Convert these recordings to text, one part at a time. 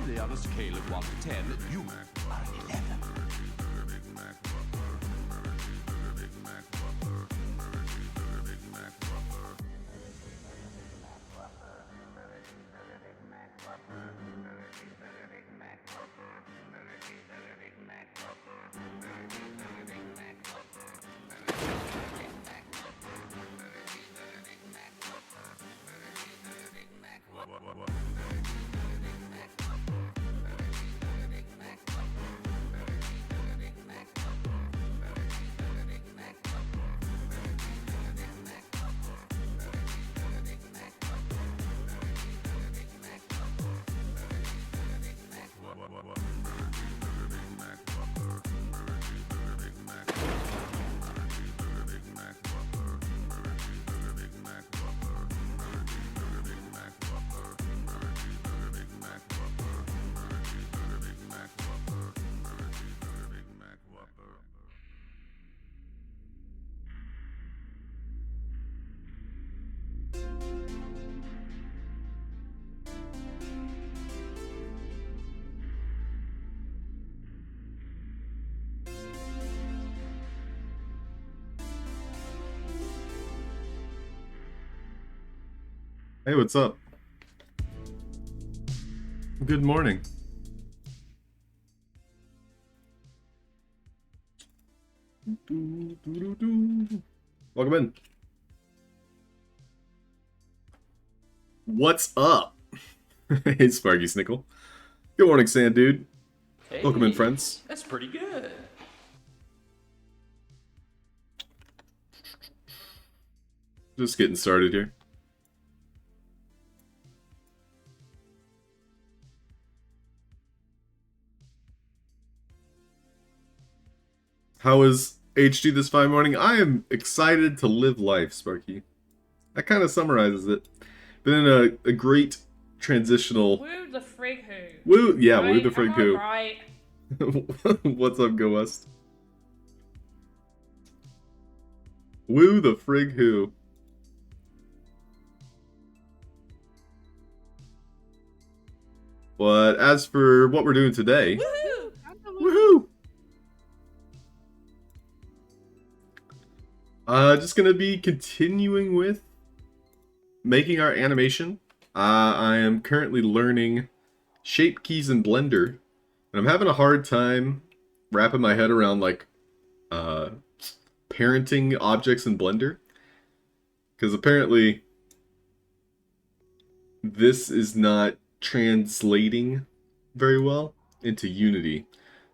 Really, on a scale of 1 to 10, you are an 11. Hey, what's up? Good morning. Welcome in. What's up? Hey, Sparky Snickle. Good morning, Sand Dude. Hey, welcome in, friends. That's pretty good. Just getting started here. How is HD this fine morning? I am excited to live life, Sparky. That kind of summarizes it. Been in a great transitional... Woo the frig who. Woo, yeah, right? woo the frig who. Right. What's up, Go West? Woo the frig who. But as for what we're doing today... Woohoo! Woohoo! Just gonna be continuing with making our animation. I am currently learning shape keys in Blender, and I'm having a hard time wrapping my head around like parenting objects in Blender, because apparently this is not translating very well into Unity.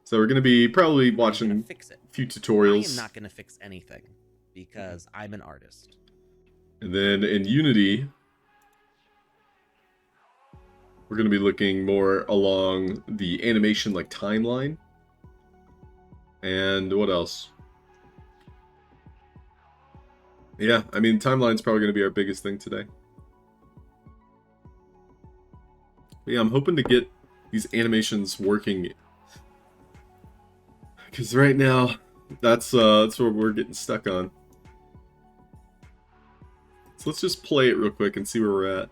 So we're gonna be probably watching a few tutorials. I am not gonna fix anything because I'm an artist. And then in Unity, we're going to be looking more along the animation like timeline. And what else? Yeah, I mean, timeline's probably going to be our biggest thing today. But yeah, I'm hoping to get these animations working, because right now, that's what we're getting stuck on. So let's just play it real quick and see where we're at.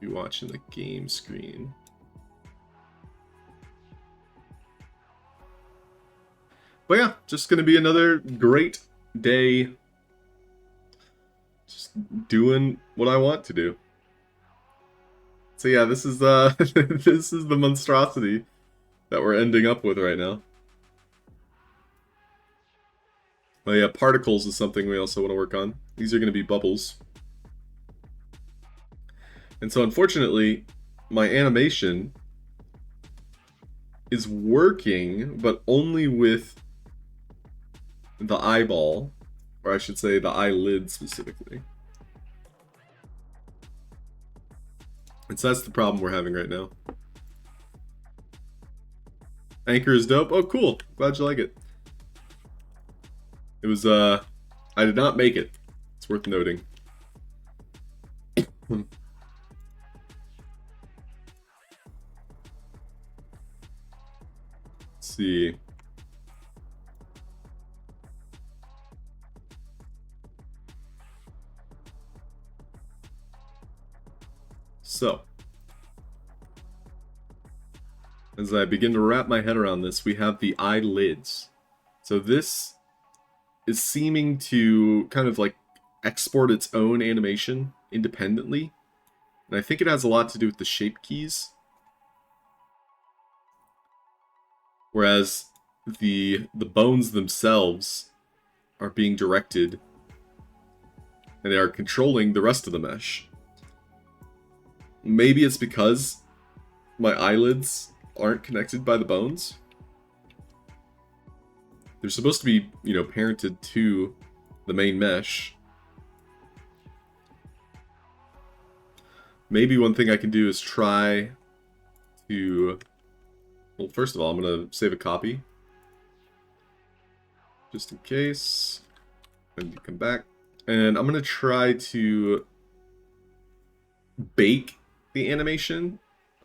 You watching the game screen. But yeah, just gonna be another great day doing what I want to do. So yeah, this is this is the monstrosity that we're ending up with right now. But yeah, particles is something we also want to work on. These are going to be bubbles. And so unfortunately, my animation is working, but only with the eyeball, or I should say the eyelid specifically. And so that's the problem we're having right now. Anchor is dope. Oh, cool. Glad you like it. It was, I did not make it. It's worth noting. Let's see. So, as I begin to wrap my head around this, we have the eyelids. So this is seeming to kind of like export its own animation independently. And I think it has a lot to do with the shape keys. Whereas the bones themselves are being directed and they are controlling the rest of the mesh. Maybe it's because my eyelids aren't connected by the bones. They're supposed to be, you know, parented to the main mesh. Maybe one thing I can do is try to... Well, first of all, I'm going to save a copy. Just in case. And come back. And I'm going to try to bake the animation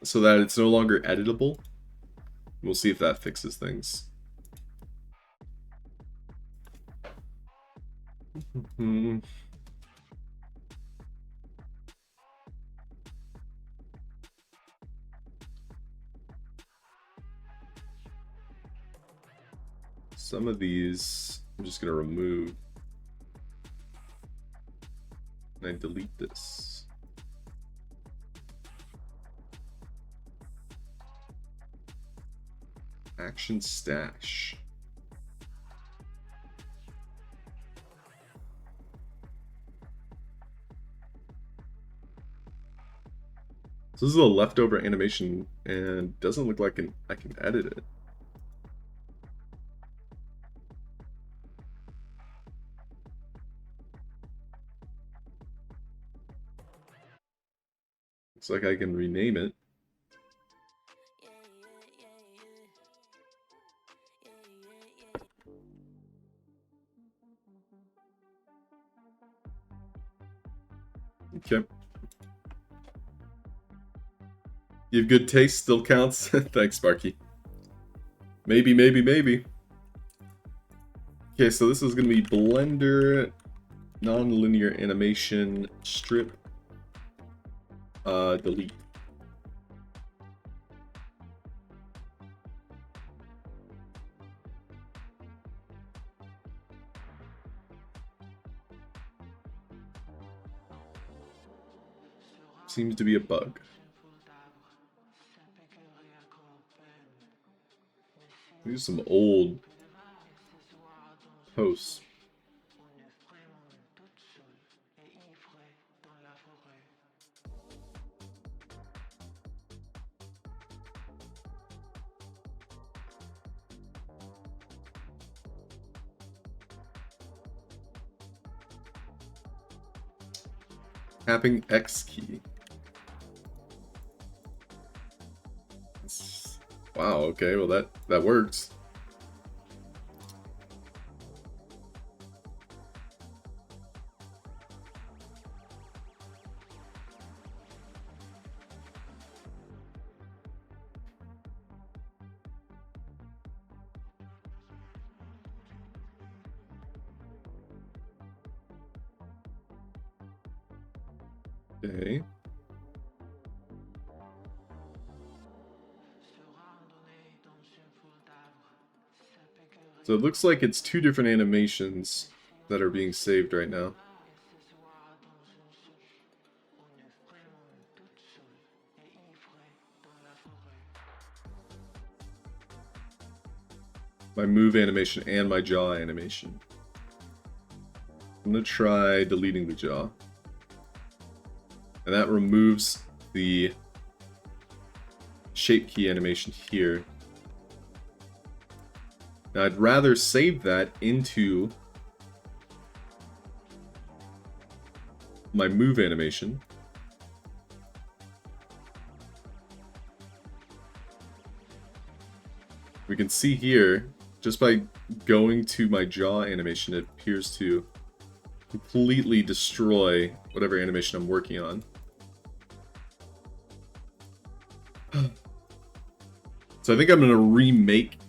so that it's no longer editable. We'll see if that fixes things. Some of these I'm just going to remove. And I delete this. Action stash. So this is a leftover animation and doesn't look like I can edit it. Looks like I can rename it. Okay. You have good taste, still counts. Thanks, Sparky. Maybe, maybe, maybe. Okay, so this is going to be Blender nonlinear animation strip delete. Seems to be a bug. These are some old posts. Tapping X key. Wow, okay, well that works. Okay. So it looks like it's two different animations that are being saved right now. my move animation and my jaw animation. I'm going to try deleting the jaw. And that removes the shape key animation here. Now I'd rather save that into my move animation. We can see here, just by going to my jaw animation, it appears to completely destroy whatever animation I'm working on. So I think I'm going to remake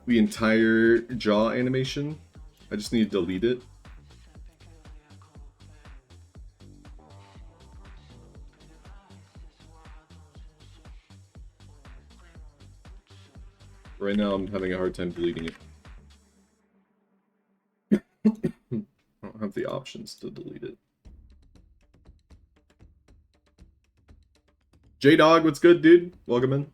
the entire jaw animation. I just need to delete it. Right now I'm having a hard time deleting it. I don't have the options to delete it. J-Dog, what's good, dude? Welcome in.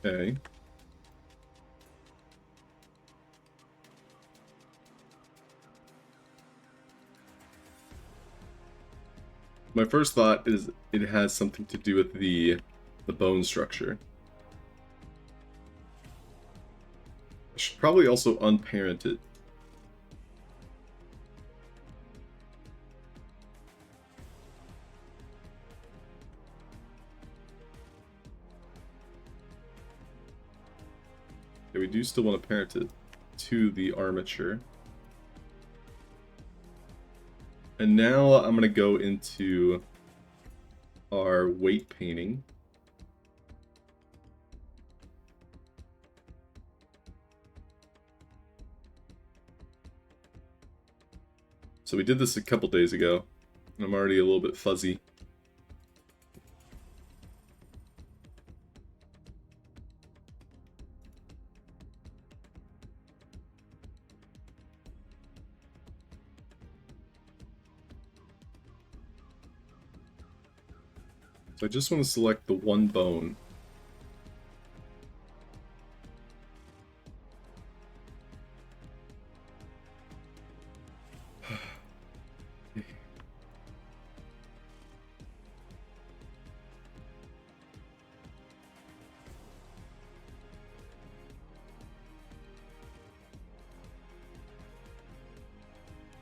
Okay. My first thought is it has something to do with the bone structure. I should probably also unparent it. Okay, we do still want to parent it to the armature. And now I'm going to go into our weight painting. So we did this a couple days ago, and I'm already a little bit fuzzy. So I just want to select the one bone.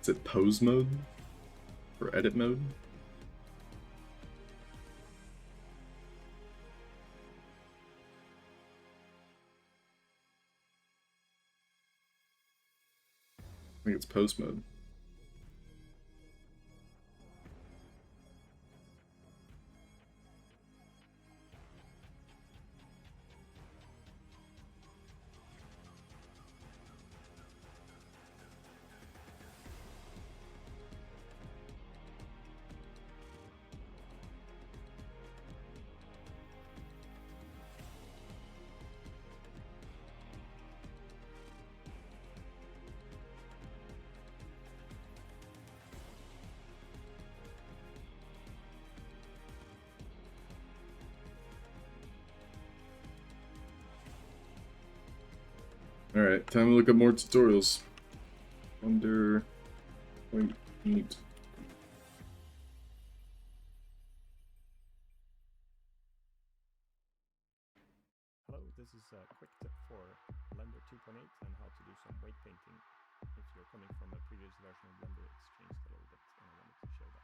Is it pose mode? Or edit mode? I think it's pose mode. Alright, time to look at more tutorials. Under... Wait, neat. Hello, this is a quick tip for Blender 2.8 and how to do some weight painting. If you're coming from a previous version of Blender, it's changed a little bit and I wanted to show that.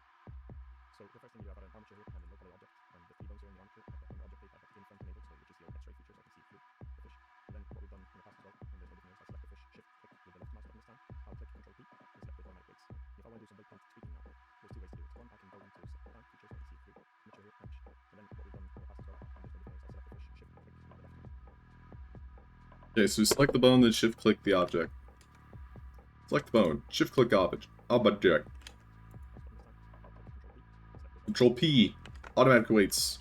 So the first thing, you have an armature here and a local object, and the three bones here in the armature on the object page have a in front enabled, so which is your X-ray feature, so I can see through the fish. And then what we've done in the past as well, and there's no different else, I select the fish, shift click with the left mouse button this time, I'll click Ctrl P and select the automatic weights. And if I want to do some weight paint tweaking now, there's two ways to do it. One, I can go into set time feature so I can see through armature here, and then what we've done in the past as well, and there's no different else, Okay, so select the bone, then shift-click the object. Select the bone, shift-click object. Control P, automatic weights.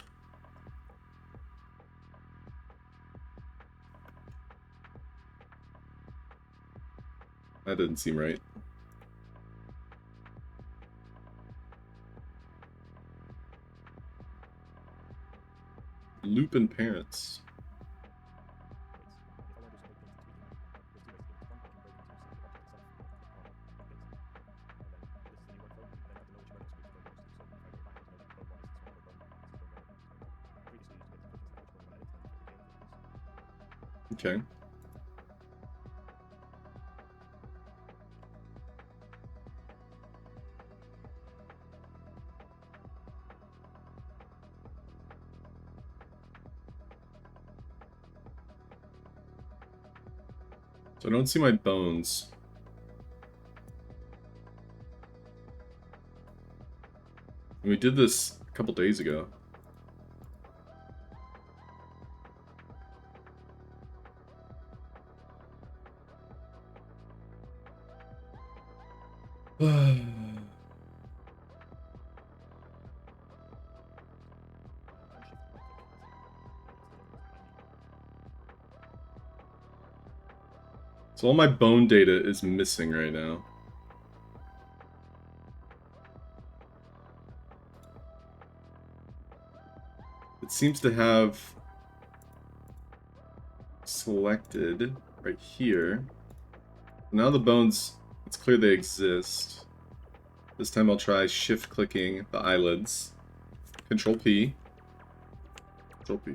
That didn't seem right. Loop and parents. Okay. So I don't see my bones. And we did this a couple days ago. So all my bone data is missing right now. It seems to have selected right here. Now the bones, it's clear they exist. This time I'll try shift-clicking the eyelids. Control P. Control P.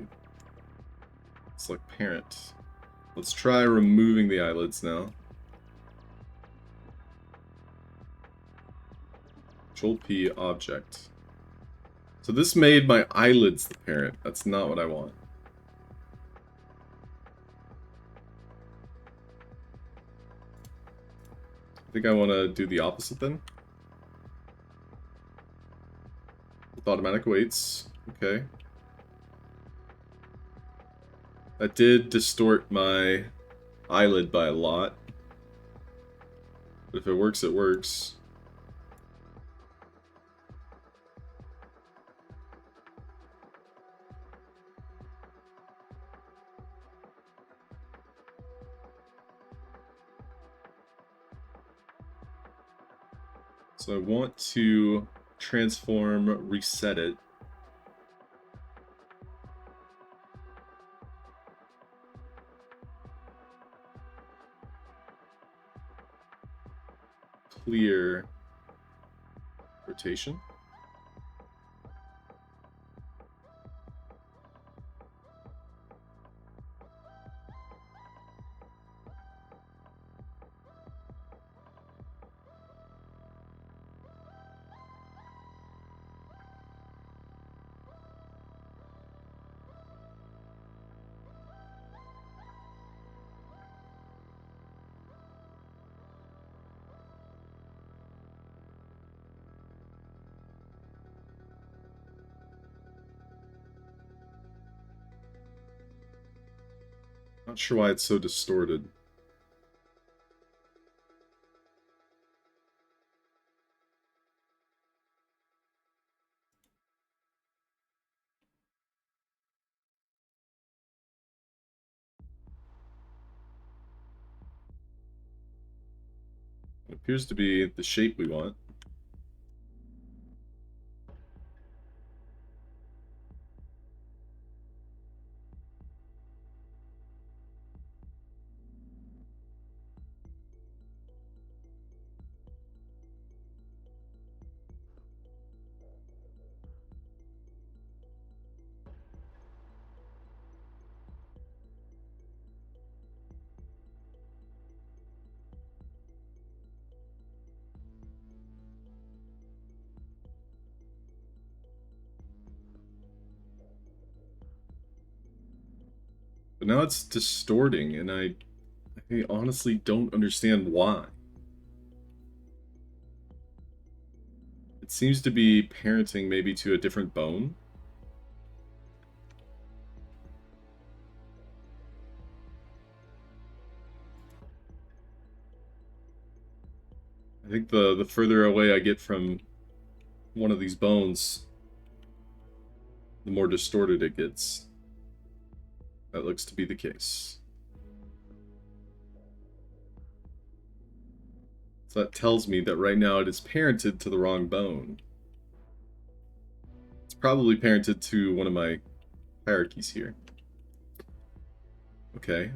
Select parent. Let's try removing the eyelids now. Control P, object. So this made my eyelids the parent. That's not what I want. I think I want to do the opposite then. With automatic weights. Okay. That did distort my eyelid by a lot. But if it works, it works. So I want to transform, reset it. Clear rotation. Not sure why it's so distorted. It appears to be the shape we want. But now it's distorting, and I honestly don't understand why. It seems to be parenting maybe to a different bone. I think the further away I get from one of these bones, the more distorted it gets. That looks to be the case. So that tells me that right now it is parented to the wrong bone. It's probably parented to one of my hierarchies here. Okay.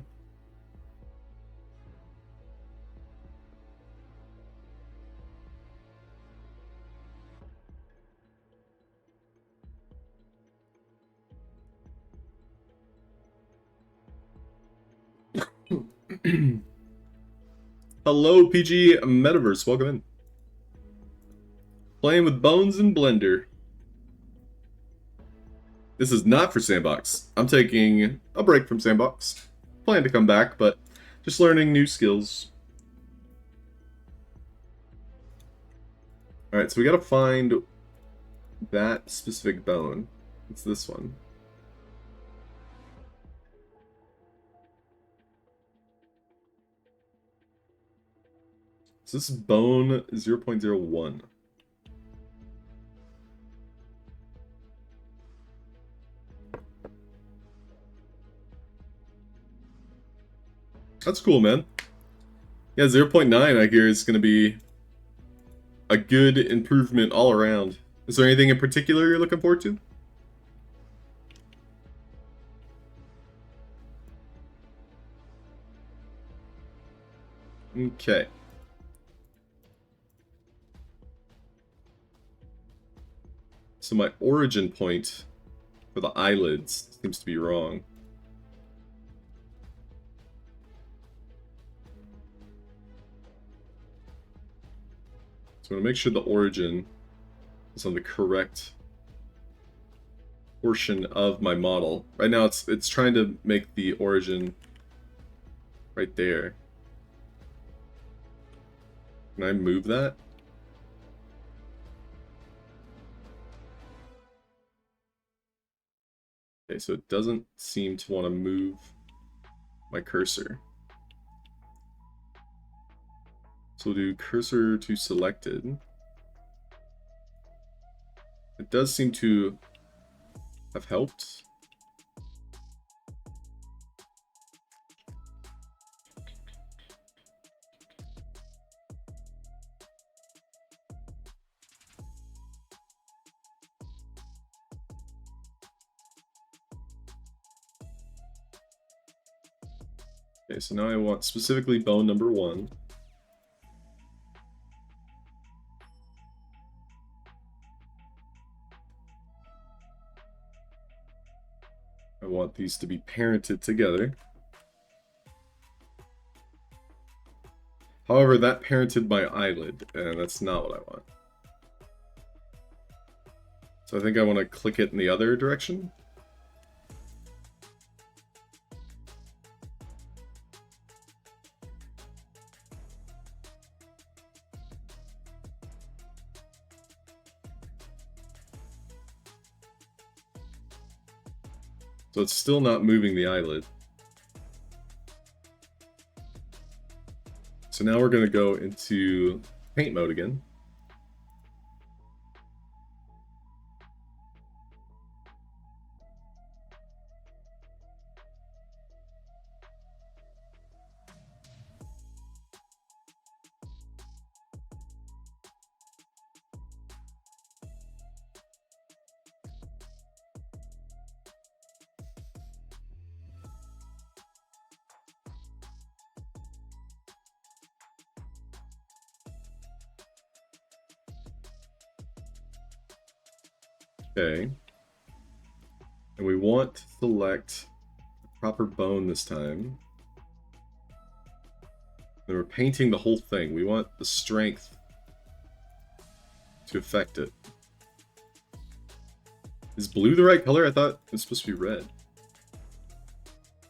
Hello, PG Metaverse. Welcome in. Playing with bones and Blender. This is not for Sandbox. I'm taking a break from Sandbox. Plan to come back, but just learning new skills. Alright, so we gotta find that specific bone. It's this one. So this is bone 0.01. That's cool, man. Yeah, 0.9 I hear is going to be a good improvement all around. Is there anything in particular you're looking forward to? Okay. So my origin point for the eyelids seems to be wrong. So I'm going to make sure the origin is on the correct portion of my model. Right now it's trying to make the origin right there. Can I move that? Okay, so it doesn't seem to want to move my cursor. So we'll do cursor to selected. It does seem to have helped. Okay, so now I want specifically bone number 1. I want these to be parented together. However, that parented my eyelid, and that's not what I want. So I think I want to click it in the other direction. So it's still not moving the eyelid. So now we're going to go into paint mode again. Okay. And we want to select the proper bone this time. Then we're painting the whole thing. We want the strength to affect it. Is blue the right color? I thought it was supposed to be red.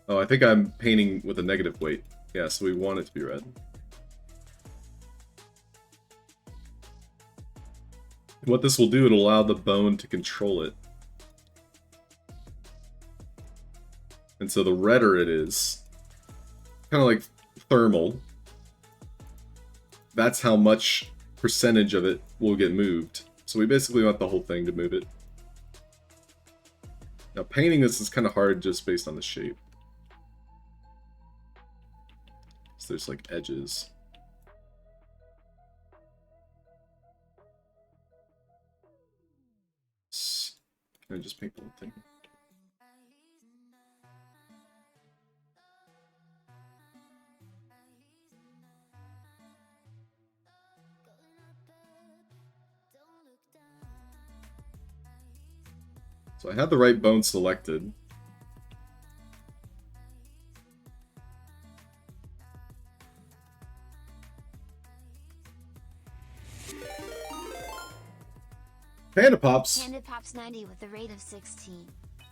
Oh, I think I'm painting with a negative weight. Yeah, so we want it to be red. What this will do, it'll allow the bone to control it. And so the redder it is, kind of like thermal, that's how much percentage of it will get moved. So we basically want the whole thing to move it. Now painting this is kind of hard just based on the shape. So there's like edges. Can I just paint the whole thing? So I had the right bone selected. Panda Pops. Panda Pops 90 with a rate of 16.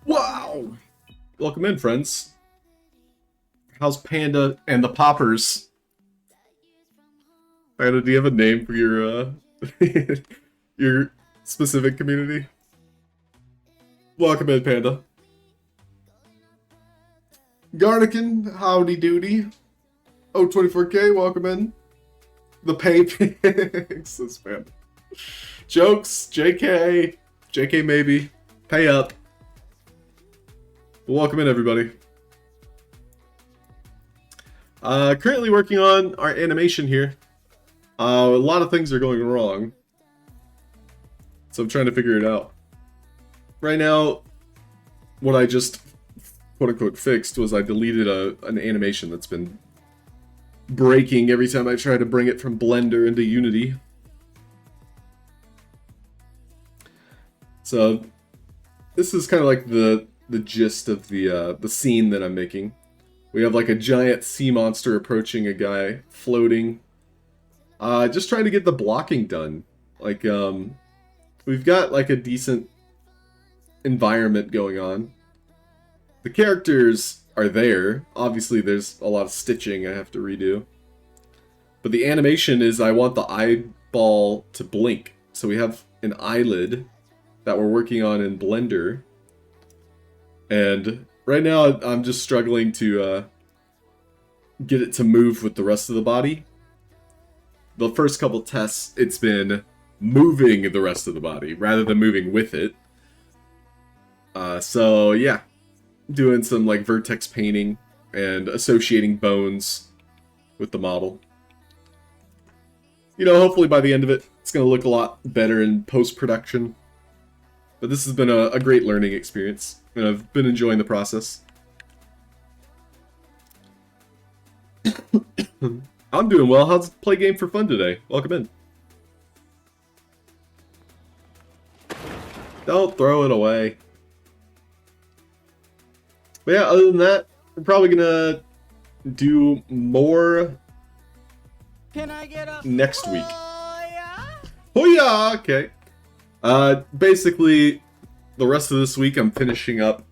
Wow! Welcome in, friends. How's Panda and the Poppers? Panda, do you have a name for your your specific community? Welcome in, Panda. Garnican, howdy doody. Oh, 24K, welcome in. The pay pigs, this Panda. Jokes, JK, JK maybe, pay up. Welcome in, everybody. Currently working on our animation here. A lot of things are going wrong, so I'm trying to figure it out. Right now, what I just quote-unquote fixed was I deleted an animation that's been breaking every time I try to bring it from Blender into Unity. So this is kind of like the gist of the scene that I'm making. We have like a giant sea monster approaching a guy floating. Just trying to get the blocking done. Like we've got like a decent environment going on. The characters are there. Obviously there's a lot of stitching I have to redo. But the animation is I want the eyeball to blink. So we have an eyelid that we're working on in Blender. And right now I'm just struggling to get it to move with the rest of the body. The first couple tests, it's been moving the rest of the body rather than moving with it. So yeah, doing some like vertex painting and associating bones with the model. You know, hopefully by the end of it, it's going to look a lot better in post-production. But this has been a great learning experience, and I've been enjoying the process. I'm doing well. How's Play Game for Fun today? Welcome in. Don't throw it away. But yeah, other than that, we're probably gonna do more Can I get a next week. yeah? Oh yeah, okay. Basically, the rest of this week I'm finishing up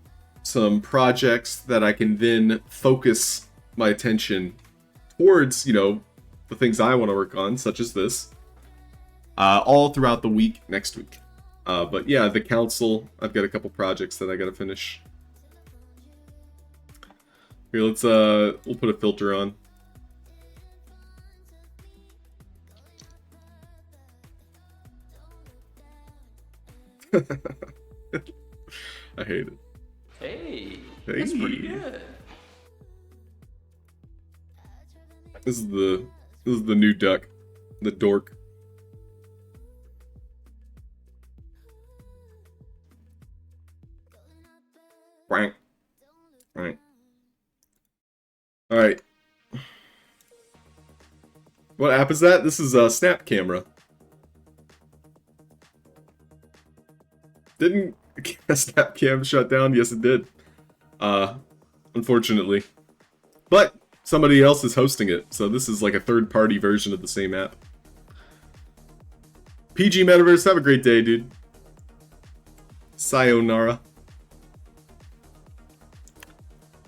some projects that I can then focus my attention towards, you know, the things I want to work on, such as this, all throughout the week next week. But yeah, the council, I've got a couple projects that I gotta finish. Here, let's, we'll put a filter on. I hate it. Hey, Hey. that's pretty good. This is the new duck, the dork. Wank. Wank. All right. What app is that? This is a Snap Camera. Didn't Snap Cam shut down? Yes, it did. Unfortunately. But somebody else is hosting it, so this is like a third-party version of the same app. PG Metaverse, have a great day, dude. Sayonara.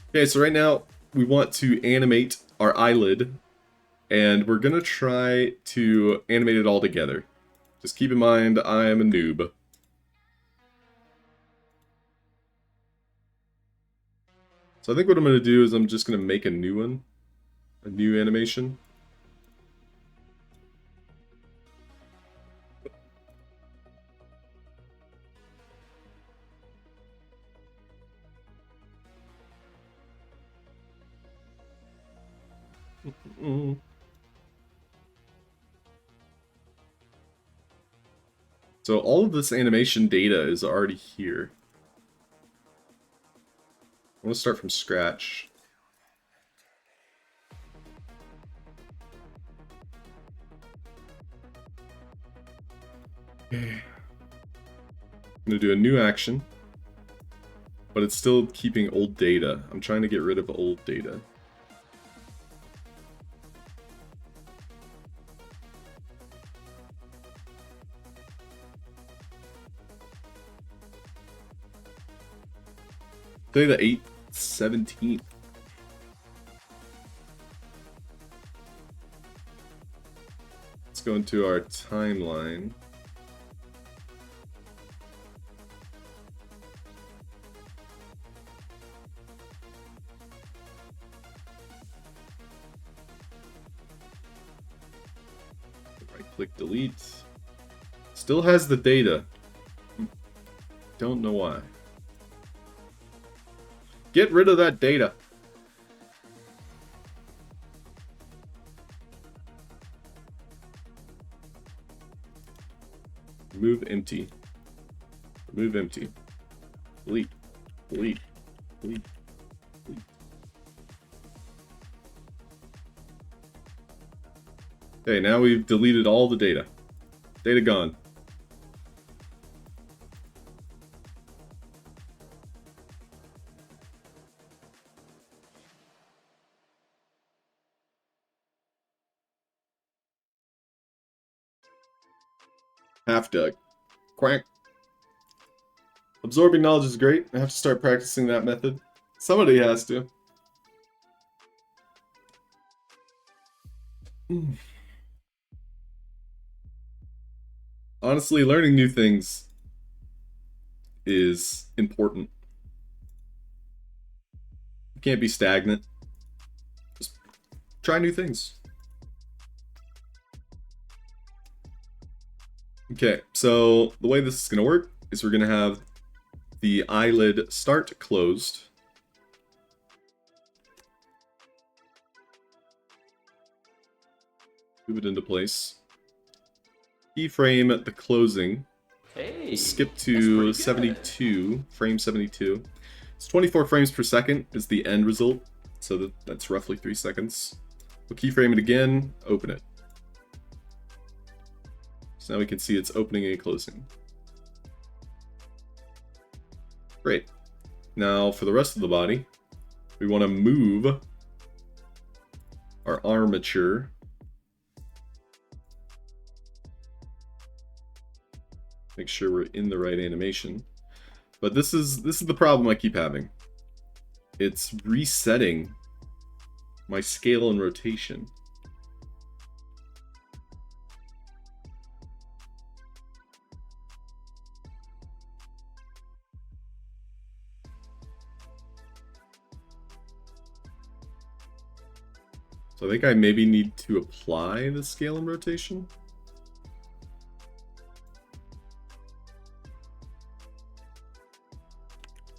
Okay, so right now we want to animate our eyelid, and we're gonna try to animate it all together. Just keep in mind, I am a noob. So I think what I'm going to do is I'm just going to make a new one. A new animation. So all of this animation data is already here. I want to start from scratch. Okay. I'm going to do a new action, but it's still keeping old data. I'm trying to get rid of old data. Today the 8/17th. Let's go into our timeline. Right-click delete. Still has the data. Don't know why. Get rid of that data. Remove empty. Remove empty. Delete. Delete. Delete. Delete. Okay, now we've deleted all the data. Data gone. Halfd0rk. Quack. Absorbing knowledge is great. I have to start practicing that method. Somebody has to. Honestly, learning new things is important. You can't be stagnant. Just try new things. Okay, so the way this is going to work is we're going to have the eyelid start closed. Move it into place. Keyframe the closing. Hey. We'll skip That's to pretty 72, frame 72. It's 24 frames per second is the end result, so that's roughly 3 seconds. We'll keyframe it again, open it. So now we can see it's opening and closing. Great. Now for the rest of the body, we want to move our armature. Make sure we're in the right animation. But this is the problem I keep having. It's resetting my scale and rotation. So I think I maybe need to apply the scale and rotation.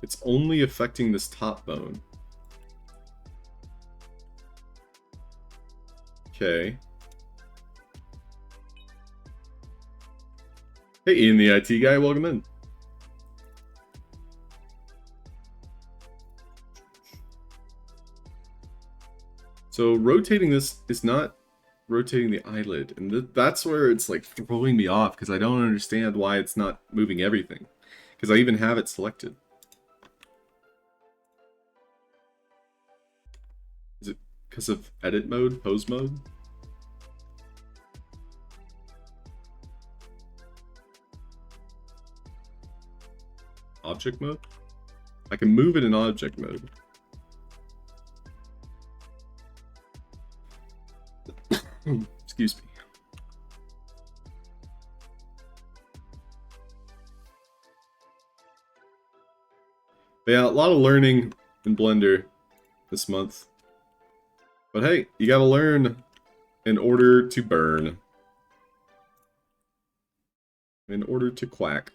It's only affecting this top bone. Okay. Hey Ian the IT guy, welcome in. So rotating this is not rotating the eyelid, and that's where it's like throwing me off because I don't understand why it's not moving everything. Because I even have it selected. Is it because of edit mode, pose mode? Object mode? I can move it in object mode. Excuse me. But yeah, a lot of learning in Blender this month. But hey, you gotta learn in order to burn. In order to quack.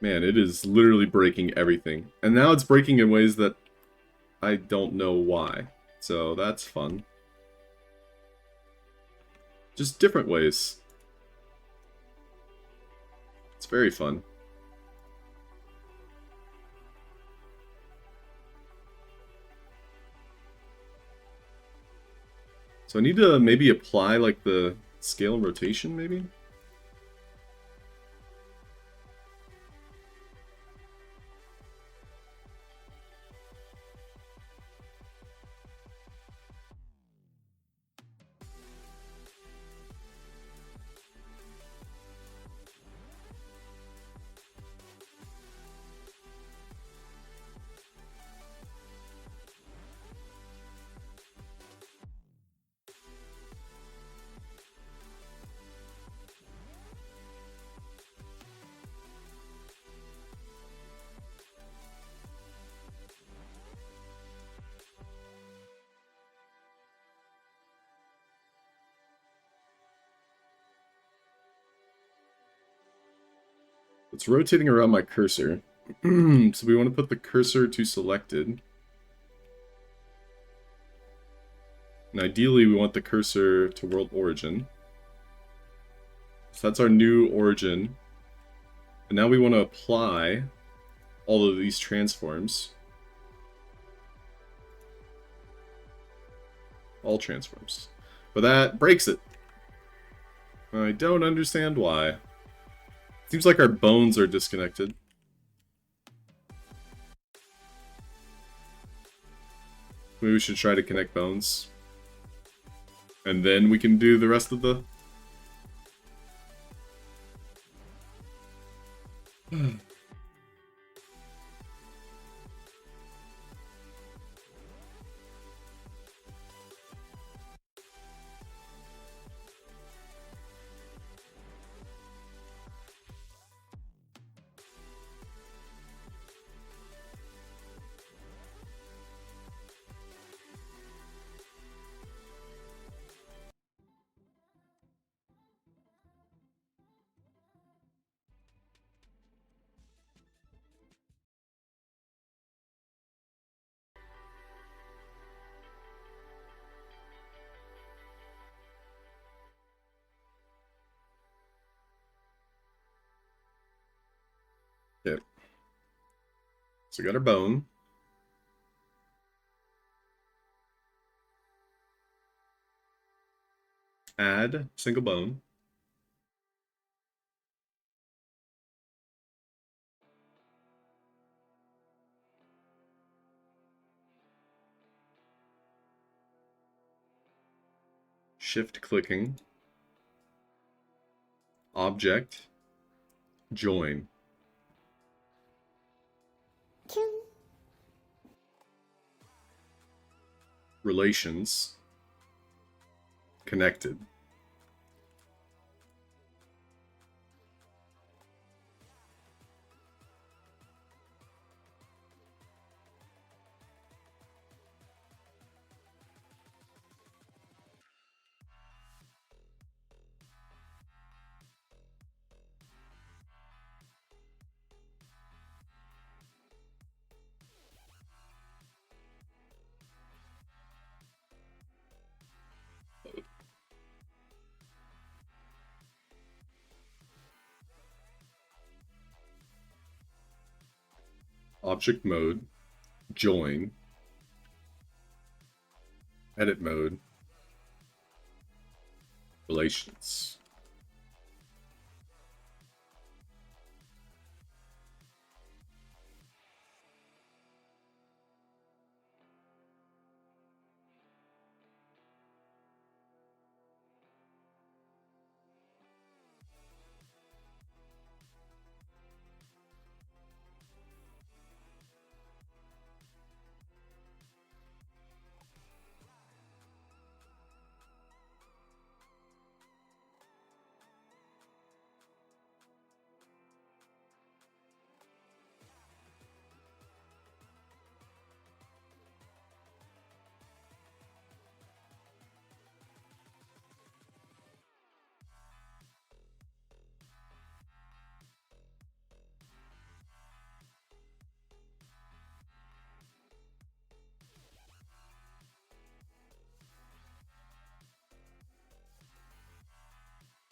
Man, it is literally breaking everything. And now it's breaking in ways that I don't know why. So that's fun. Just different ways. It's very fun. So I need to maybe apply like the scale and rotation, maybe? It's rotating around my cursor. So we want to put the cursor to selected. And ideally we want the cursor to world origin. So that's our new origin. And now we want to apply all of these transforms. All transforms. But that breaks it. I don't understand why. Seems like our bones are disconnected. Maybe we should try to connect bones. And then we can do the rest of the... Okay. So we got our bone. Add single bone. Shift clicking. Object. Join. Relations. Connected. Object mode. Join. Edit mode. Relations.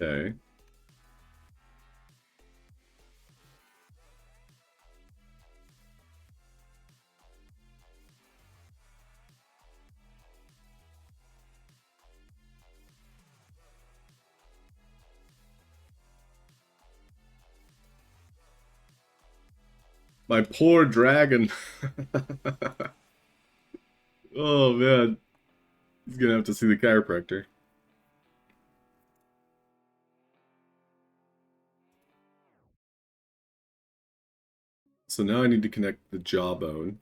Okay. My poor dragon. Oh man. He's gonna have to see the chiropractor. So now I need to connect the jawbone.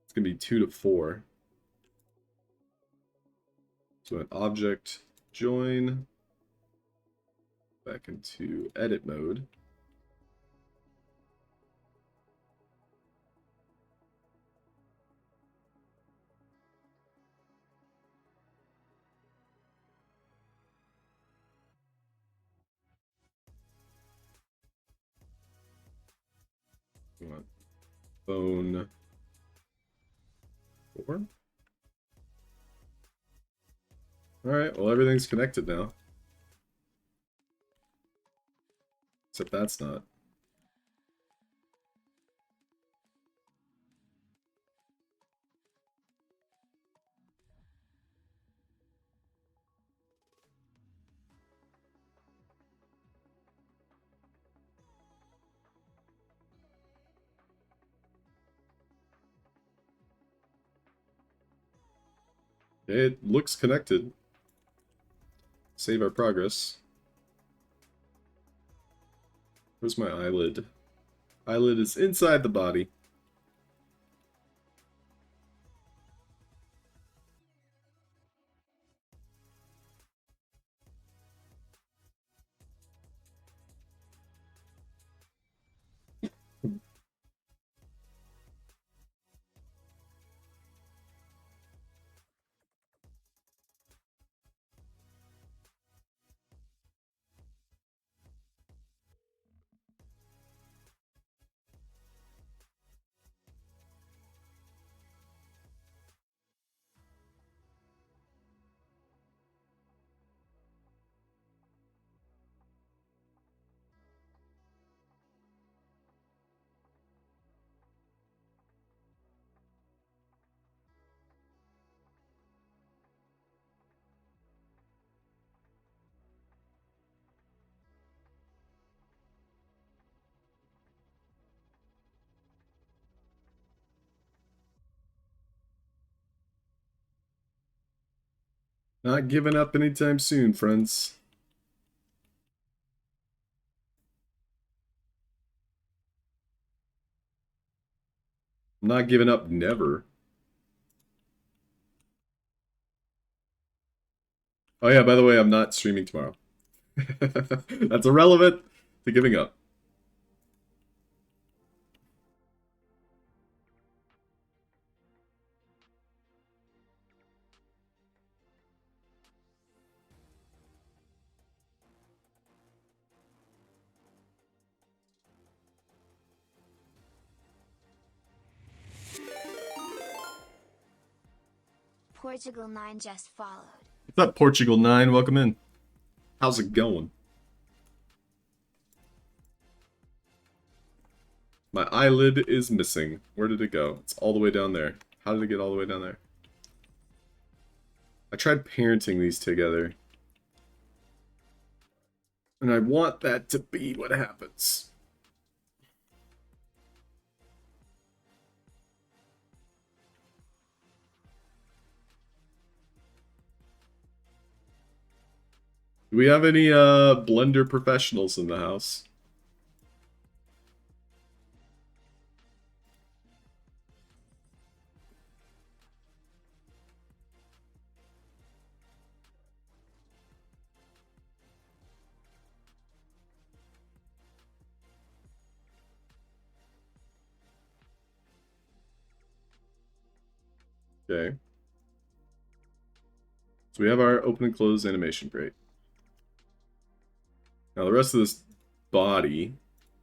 It's gonna be 2 to 4. So an object join back into edit mode. We want bone 4. Alright, well everything's connected now. Except that's not. It looks connected. Save our progress. Where's my eyelid? Eyelid is inside the body. Not giving up anytime soon, friends. I'm not giving up never. Oh yeah, by the way, I'm not streaming tomorrow. That's irrelevant to giving up. Portugal 9 just followed. What's up, Portugal 9? Welcome in. How's it going? My eyelid is missing. Where did it go? It's all the way down there. How did it get all the way down there? I tried parenting these together. And I want that to be what happens. Do we have any blender professionals in the house? Okay. So we have our open and close animation. Great. Now the rest of this body,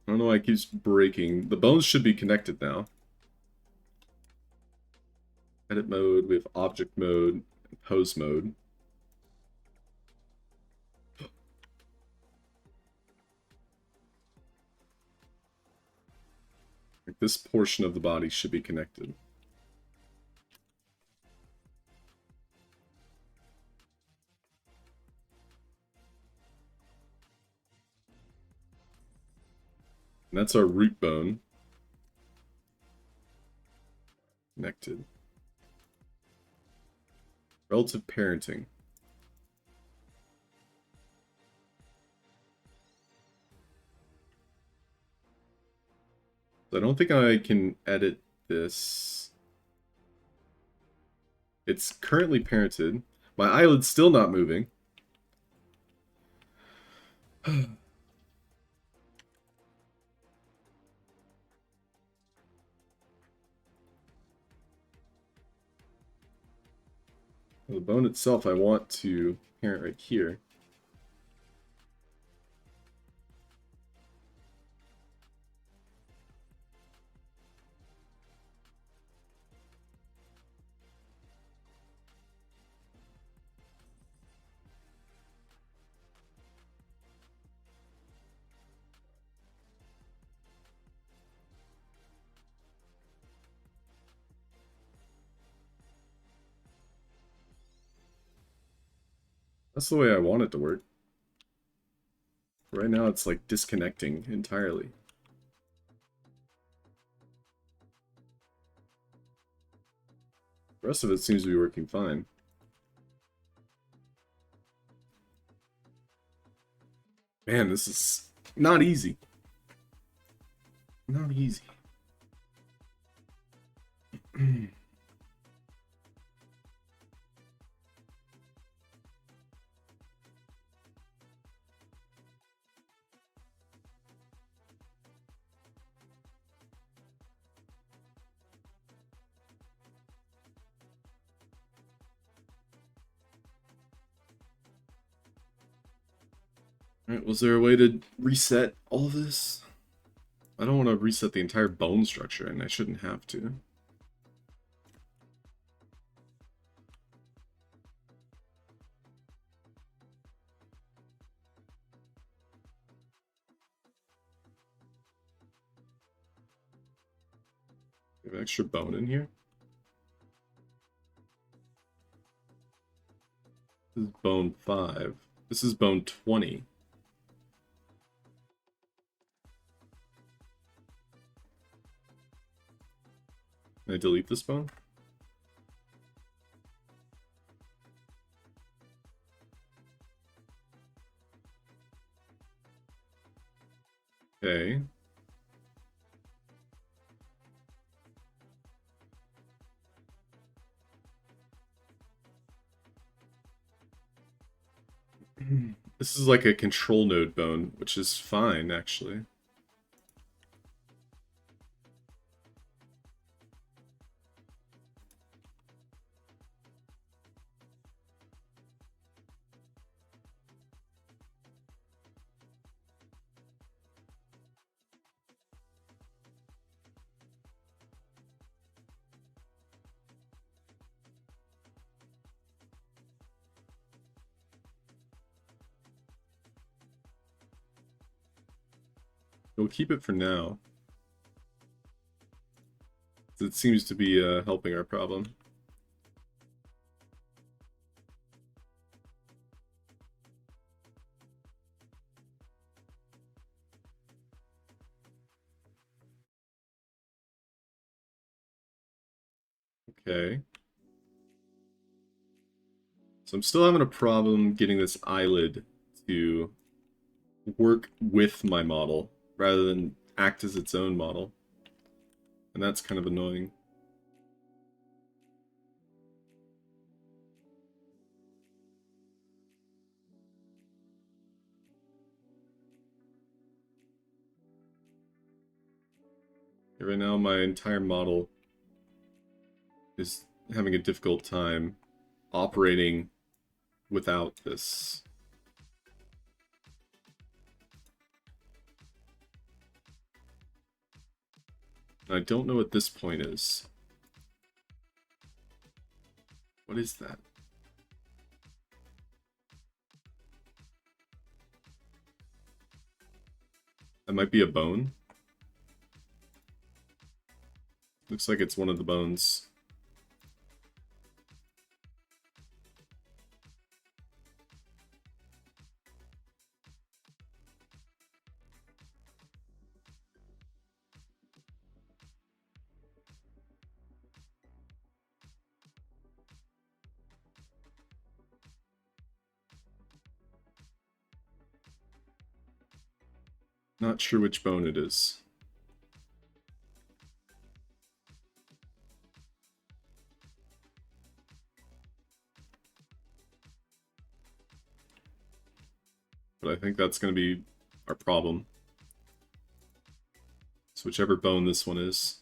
I don't know why it keeps breaking. The bones should be connected now. Edit mode, we have object mode, and pose mode. Like this portion of the body should be connected. And that's our root bone. Connected. Relative parenting. So I don't think I can edit this. It's currently parented. My eyelid's still not moving. The bone itself I want to parent right here. That's the way I want it to work. Right now it's like disconnecting entirely. The rest of it seems to be working fine. Man, this is not easy. Not easy. Alright, was there a way to reset all of this? I don't want to reset the entire bone structure, and I shouldn't have to. We have extra bone in here? This is bone 5. This is bone 20. Can I delete this bone? Okay. This is like a control node bone, which is fine, actually. We'll keep it for now. It seems to be helping our problem. Okay. So I'm still having a problem getting this eyelid to work with my model rather than act as its own model. And that's kind of annoying. Right now my entire model is having a difficult time operating without this. I don't know what this point is. What is that? That might be a bone. Looks like it's one of the bones. Not sure which bone it is. But I think that's going to be our problem. So whichever bone this one is.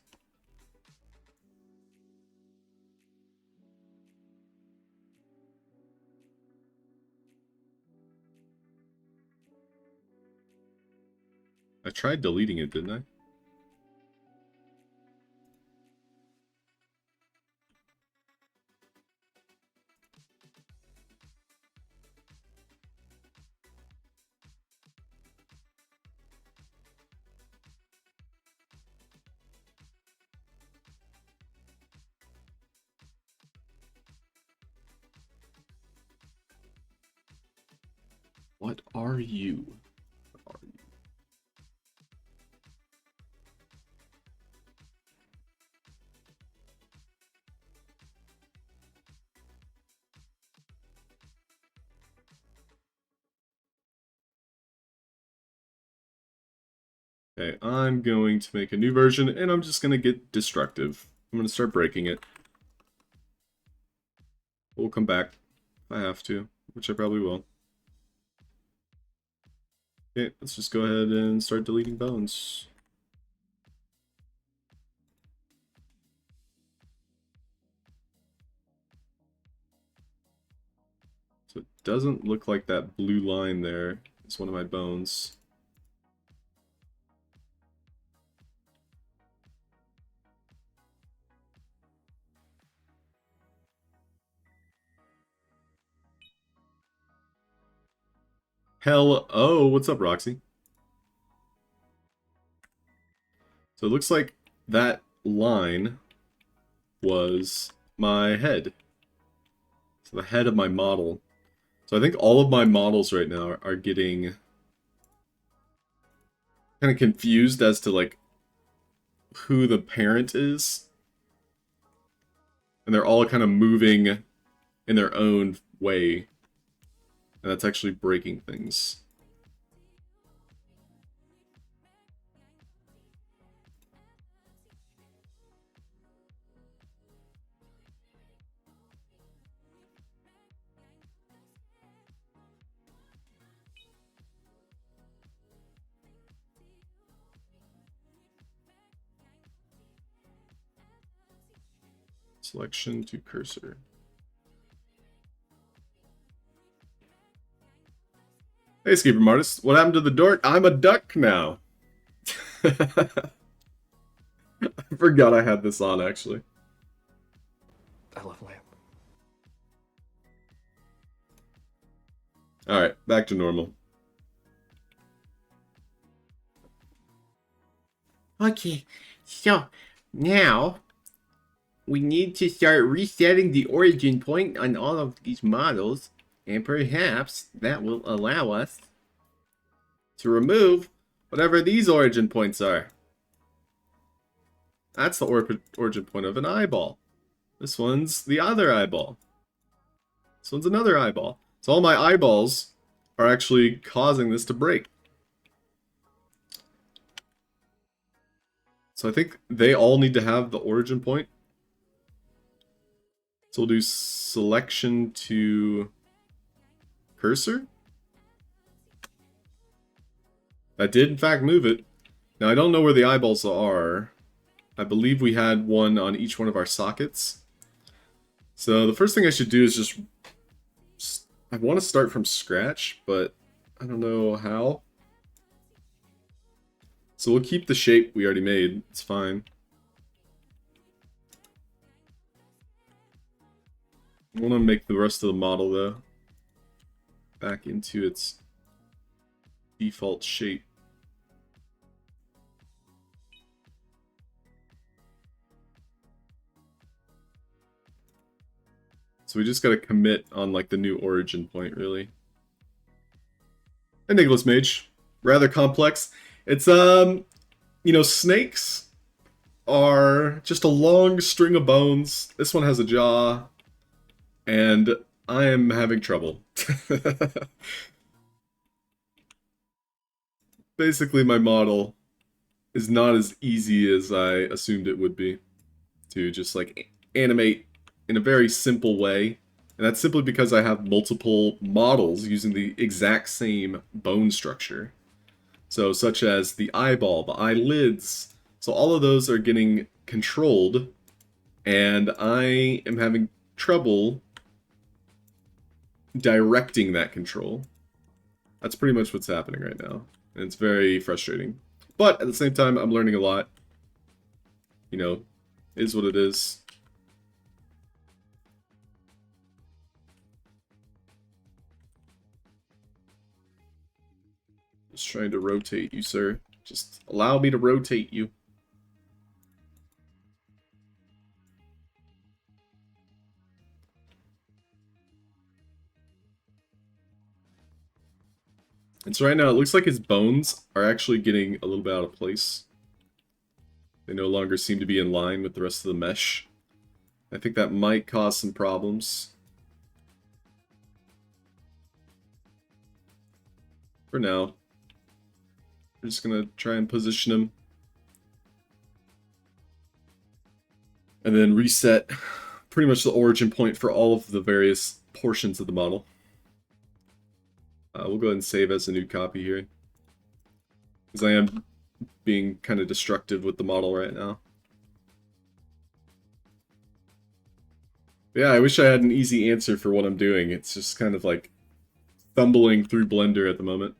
I tried deleting it, didn't I? What are you? What are you? Okay, I'm going to make a new version, and I'm just going to get destructive. I'm going to start breaking it. We'll come back if I have to, which I probably will. Okay, let's just go ahead and start deleting bones. So it doesn't look like that blue line there is one of my bones. Oh, what's up, Roxy? So it looks like that line was my head. So the head of my model. So I think all of my models right now are getting kind of confused as to like who the parent is. And they're all kind of moving in their own way. And that's actually breaking things. Selection to cursor. Hey, Skeeper Martis. What happened to the dork? I'm a duck now. I forgot I had this on, actually. I love lamp. Alright, back to normal. Okay, so now we need to start resetting the origin point on all of these models, and perhaps that will allow us to remove whatever these origin points are. That's the origin point of an eyeball. This one's the other eyeball. This one's another eyeball. So all my eyeballs are actually causing this to break. So I think they all need to have the origin point. So we'll do selection to cursor. That did in fact move it. Now I don't know where the eyeballs are. I believe we had one on each one of our sockets. So the first thing I should do is just... I want to start from scratch, but I don't know how. So we'll keep the shape we already made. It's fine. I want to make the rest of the model, though, back into its default shape. So we just gotta commit on like the new origin point, really. And Nicholas Mage, rather complex. It's you know, snakes are just a long string of bones. This one has a jaw, and I am having trouble. basically my model is not as easy as I assumed it would be to just like animate in a very simple way. And that's simply because I have multiple models using the exact same bone structure. So such as the eyeball, the eyelids. So all of those are getting controlled, and I am having trouble directing that control. That's pretty much what's happening right now. And it's very frustrating. But at the same time, I'm learning a lot. You know, it is what it is. Just trying to rotate you, sir. Just allow me to rotate you. And so right now, it looks like his bones are actually getting a little bit out of place. They no longer seem to be in line with the rest of the mesh. I think that might cause some problems. For now. We're just gonna try and position him. And then reset pretty much the origin point for all of the various portions of the model. We'll go ahead and save as a new copy here. Because I am being kind of destructive with the model right now. Yeah, I wish I had an easy answer for what I'm doing. It's just kind of like stumbling through Blender at the moment.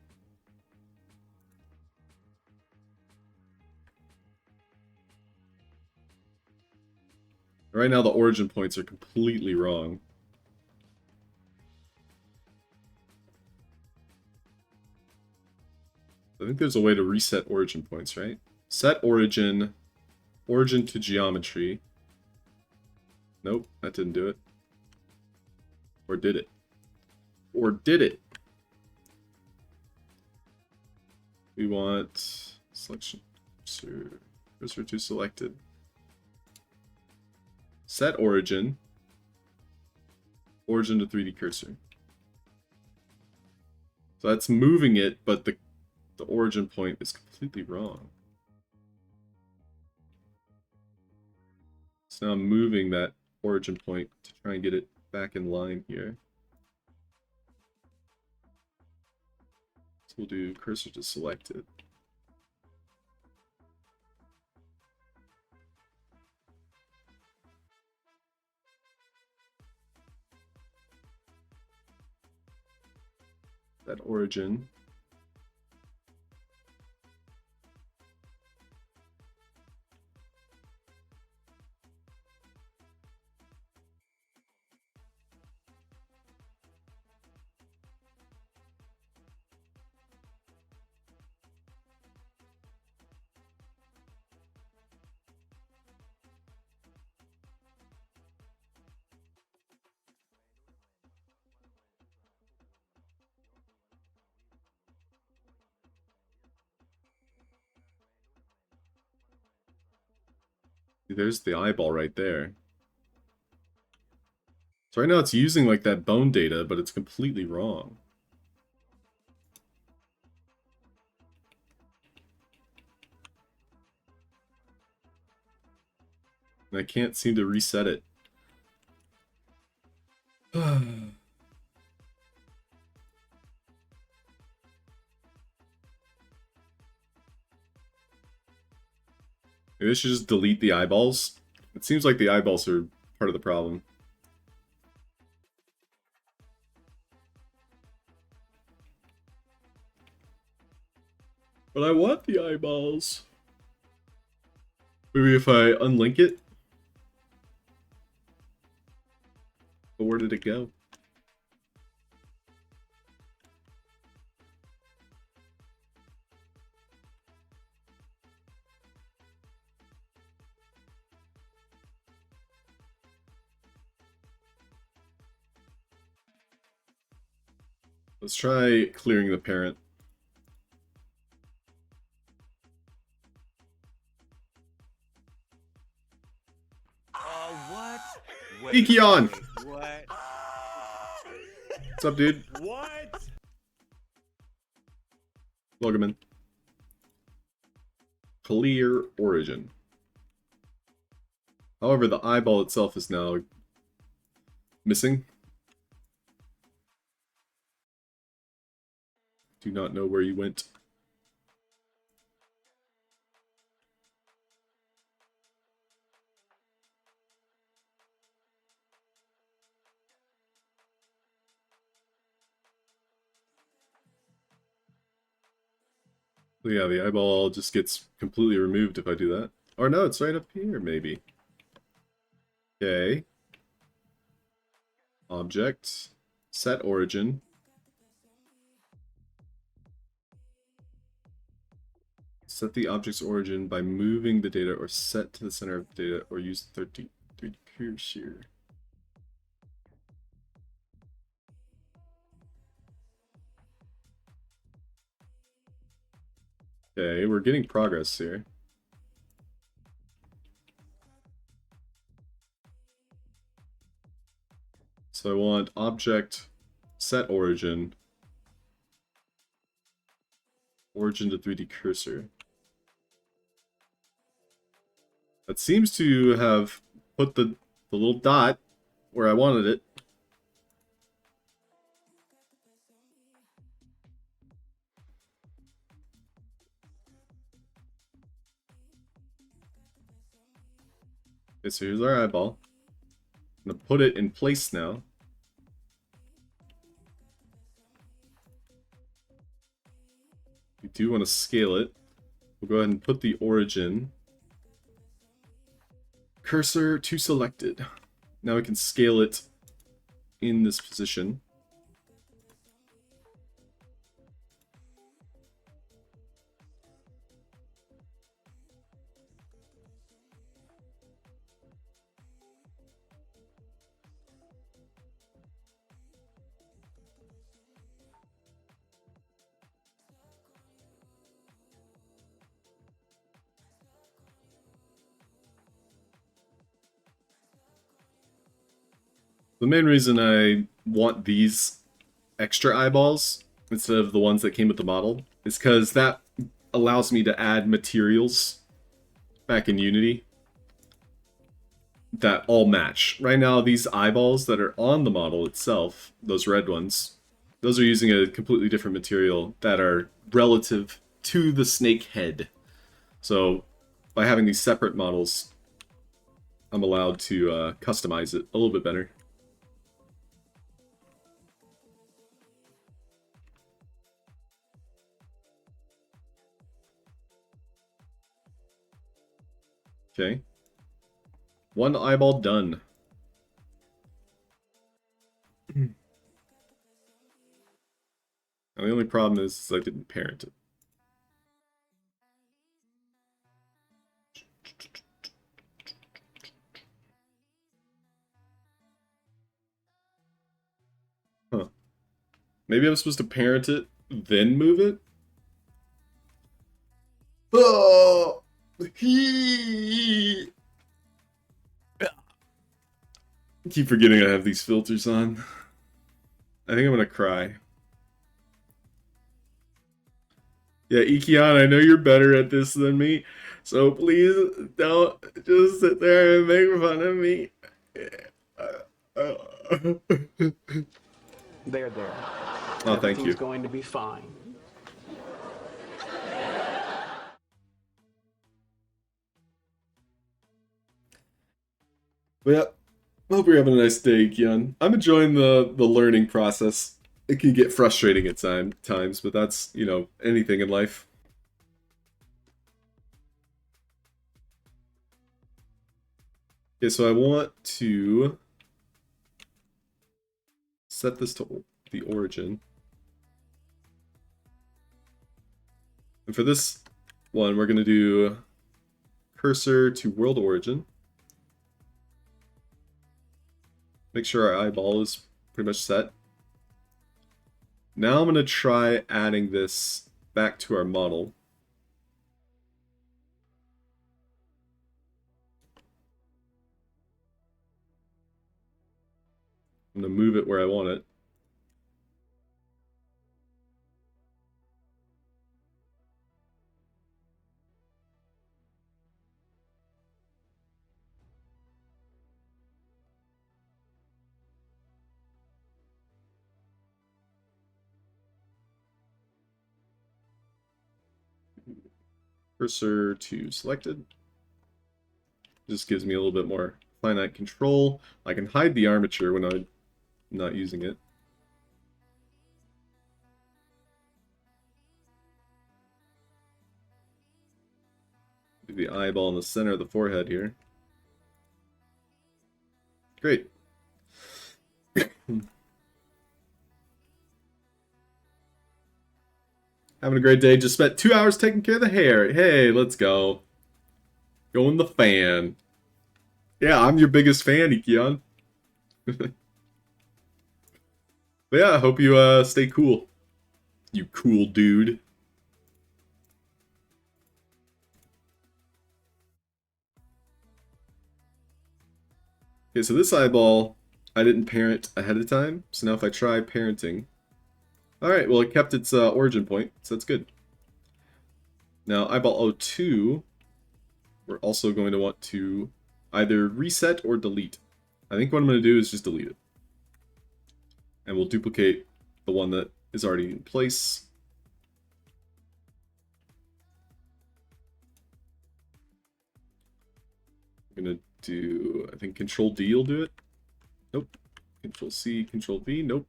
Right now the origin points are completely wrong. I think there's a way to reset origin points, right? Set origin, origin to geometry. Nope, that didn't do it. Or did it? Or did it? We want selection, cursor to selected. Set origin, origin to 3D cursor. So that's moving it, but the origin point is completely wrong. So now I'm moving that origin point to try and get it back in line here. So we'll do cursor to selected. That origin. There's the eyeball right there. So right now it's using like that bone data, but it's completely wrong. And I can't seem to reset it. Maybe I should just delete the eyeballs. It seems like the eyeballs are part of the problem. But I want the eyeballs. Maybe if I unlink it? But where did it go? Let's try clearing the parent. What? Ikion! What? What's up, dude? What? Welcome in. clear origin. However, the eyeball itself is now missing. Do not know where you went. Yeah, the eyeball just gets completely removed if I do that. Or no, it's right up here, maybe. Okay. Object. Set origin. Set the object's origin by moving the data or set to the center of the data or use the 3D cursor. Okay, we're getting progress here. So I want object set origin. Origin to 3D cursor. That seems to have put the little dot where I wanted it. Okay, so here's our eyeball. I'm gonna put it in place now. We do want to scale it. We'll go ahead and put the origin. Cursor to selected. Now we can scale it in this position. The main reason I want these extra eyeballs instead of the ones that came with the model is because that allows me to add materials back in Unity that all match. Right now, these eyeballs that are on the model itself, those red ones, those are using a completely different material that are relative to the snake head. So by having these separate models, I'm allowed to customize it a little bit better. Okay. One eyeball done. And the only problem is I didn't parent it. Huh. Maybe I'm supposed to parent it, then move it? Oh! I keep forgetting I have these filters on. I think I'm gonna cry. Yeah, Ikian, I know you're better at this than me, so please don't just sit there and make fun of me. There. Oh, thank you. Everything's going to be fine. But yeah, hope you're having a nice day, Kian. I'm enjoying the learning process. It can get frustrating at times, but that's, you know, anything in life. Okay, so I want to set this to the origin. And for this one, we're going to do cursor to world origin. Make sure our eyeball is pretty much set. Now I'm going to try adding this back to our model. I'm going to move it where I want it. Cursor to selected. Just gives me a little bit more finite control. I can hide the armature when I'm not using it. Do the eyeball in the center of the forehead here. Great. Having a great day. Just spent 2 hours taking care of the hair. Hey, let's go. Going the fan. Yeah, I'm your biggest fan, Ikion. But yeah, I hope you stay cool. You cool dude. Okay, so this eyeball, I didn't parent ahead of time. So now if I try parenting... Alright, well it kept its origin point, so that's good. Now eyeball 02, we're also going to want to either reset or delete. I think what I'm going to do is just delete it. And we'll duplicate the one that is already in place. I'm going to do, I think Control D will do it. Nope. Control C, Control V, nope.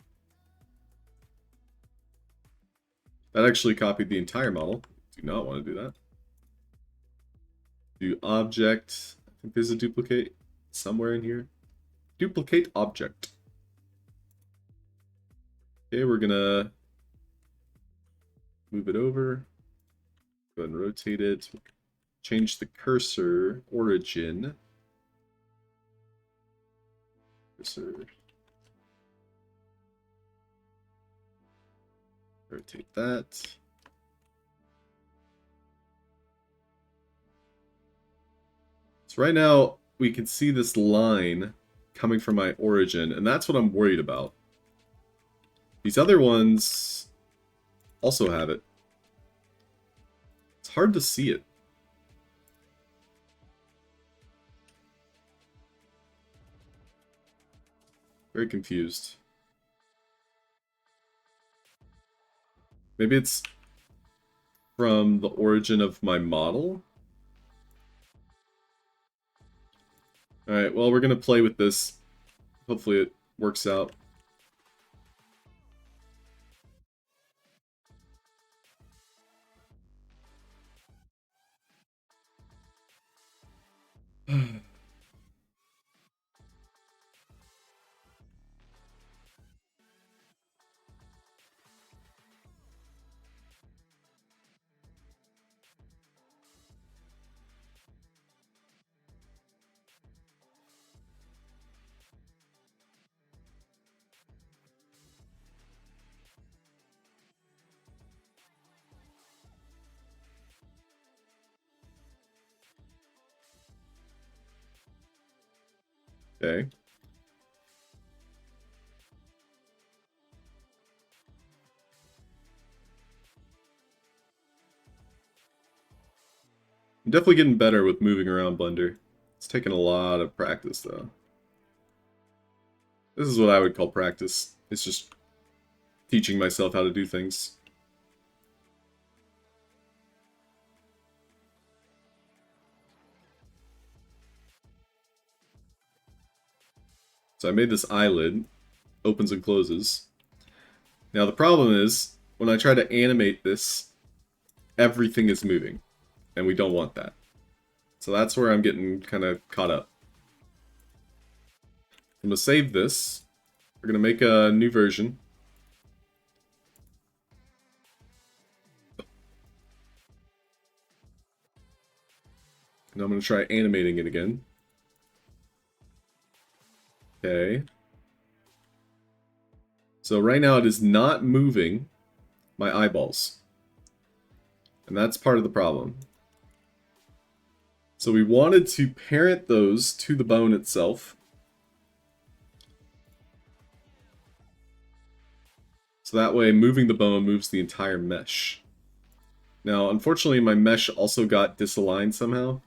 That actually copied the entire model. Do not want to do that. Do object. I think there's a duplicate somewhere in here. Duplicate object. Okay, we're gonna move it over. Go ahead and rotate it. Change the cursor origin. Cursor. Rotate that. So right now, we can see this line coming from my origin, and that's what I'm worried about. These other ones also have it. It's hard to see it. Very confused. Maybe it's from the origin of my model? Alright, well, we're going to play with this. Hopefully it works out. Okay. I'm definitely getting better with moving around Blender. It's taken a lot of practice, though. This is what I would call practice. It's just teaching myself how to do things. So I made this eyelid, opens and closes. Now the problem is, when I try to animate this, everything is moving, and we don't want that. So that's where I'm getting kind of caught up. I'm going to save this. We're going to make a new version. And I'm going to try animating it again. Okay. So right now it is not moving my eyeballs. And that's part of the problem. So we wanted to parent those to the bone itself. So that way moving the bone moves the entire mesh. Now unfortunately my mesh also got disaligned somehow.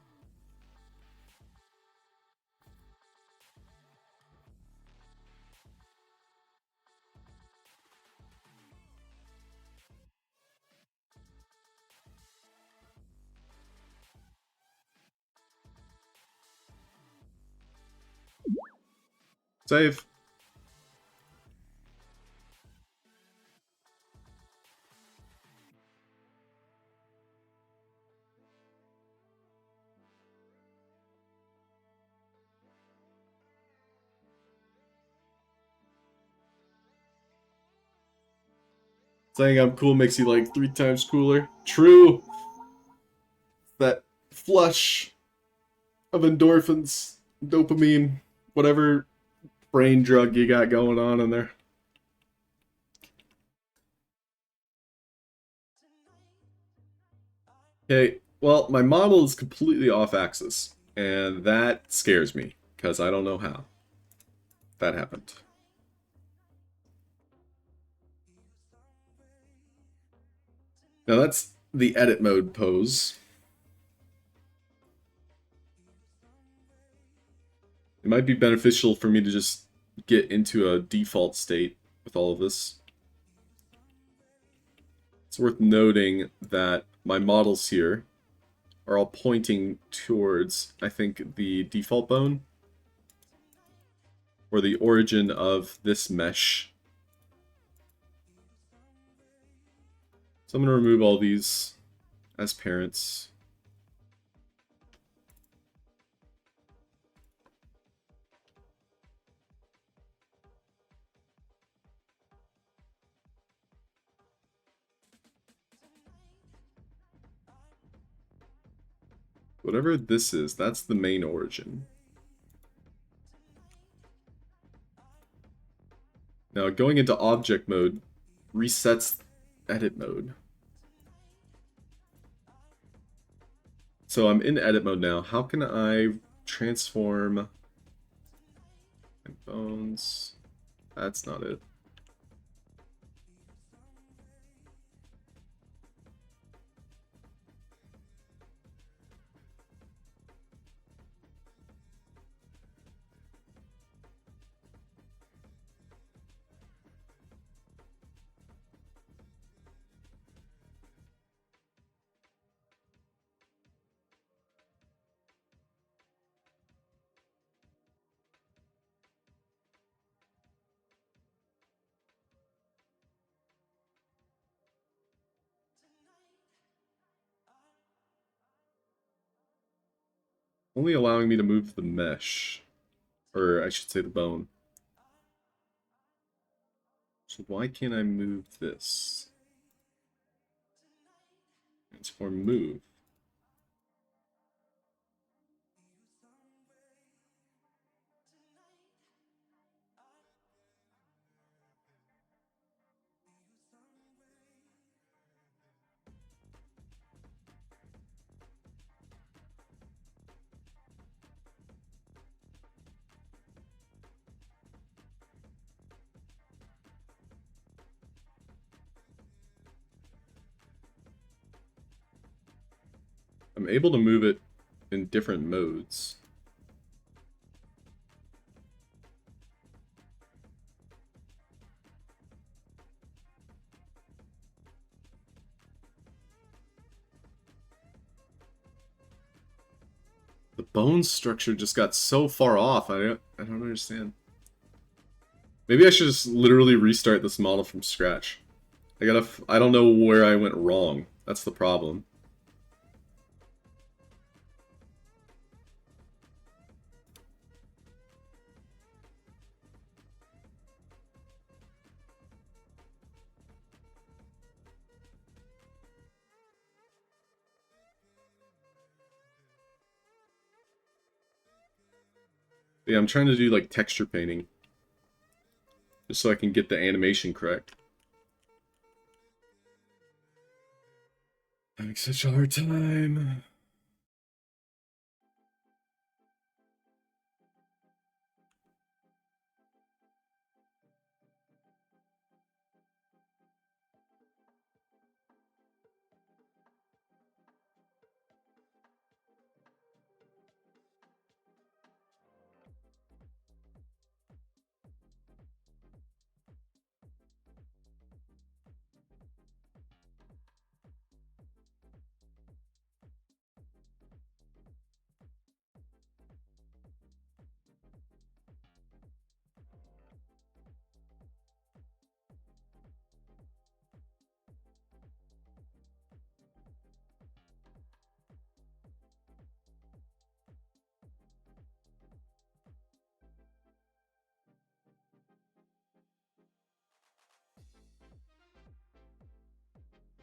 Save. Saying I'm cool makes you like 3 times cooler. True. That flush of endorphins, dopamine, whatever brain drug you got going on in there. Okay, well, my model is completely off axis, and that scares me, because I don't know how that happened. Now that's the edit mode pose. It might be beneficial for me to just get into a default state with all of this. It's worth noting that my models here are all pointing towards, I think, the default bone, or the origin of this mesh. So I'm going to remove all these as parents. Whatever this is, that's the main origin. Now going into object mode resets edit mode. So I'm in edit mode now. How can I transform my bones? That's not it. Only allowing me to move the mesh. Or I should say the bone. So why can't I move this? Transform move. I'm able to move it in different modes. The bone structure just got so far off. I don't understand. Maybe I should just literally restart this model from scratch. I don't know where I went wrong. That's the problem. Yeah, I'm trying to do like texture painting. Just so I can get the animation correct. Having such a hard time.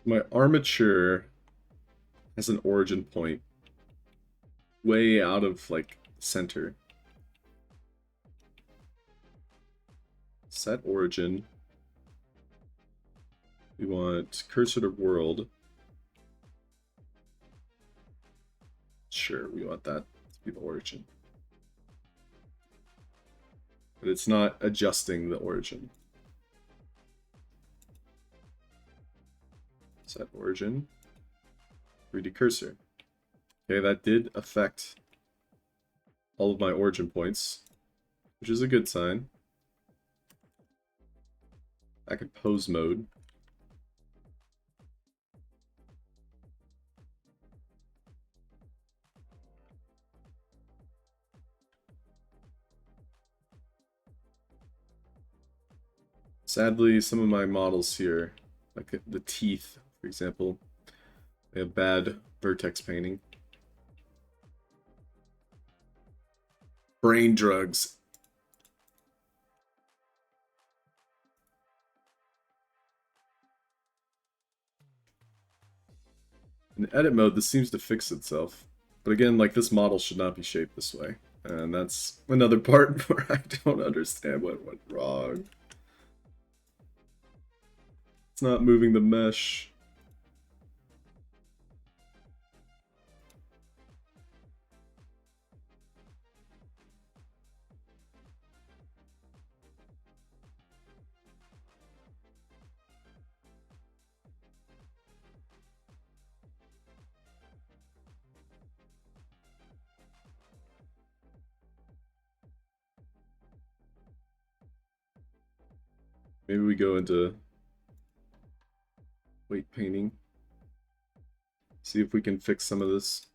My armature has an origin point way out of, like, center. Set origin. We want cursor to world. Sure, we want that to be the origin. But it's not adjusting the origin. Set origin. 3D cursor. Okay, that did affect all of my origin points, which is a good sign. Back in pose mode. Sadly, some of my models here, like the teeth, for example, they have bad vertex painting. Brain drugs. In edit mode, this seems to fix itself. But again, like, this model should not be shaped this way. And that's another part where I don't understand what went wrong. It's not moving the mesh. Maybe we go into weight painting. See if we can fix some of this.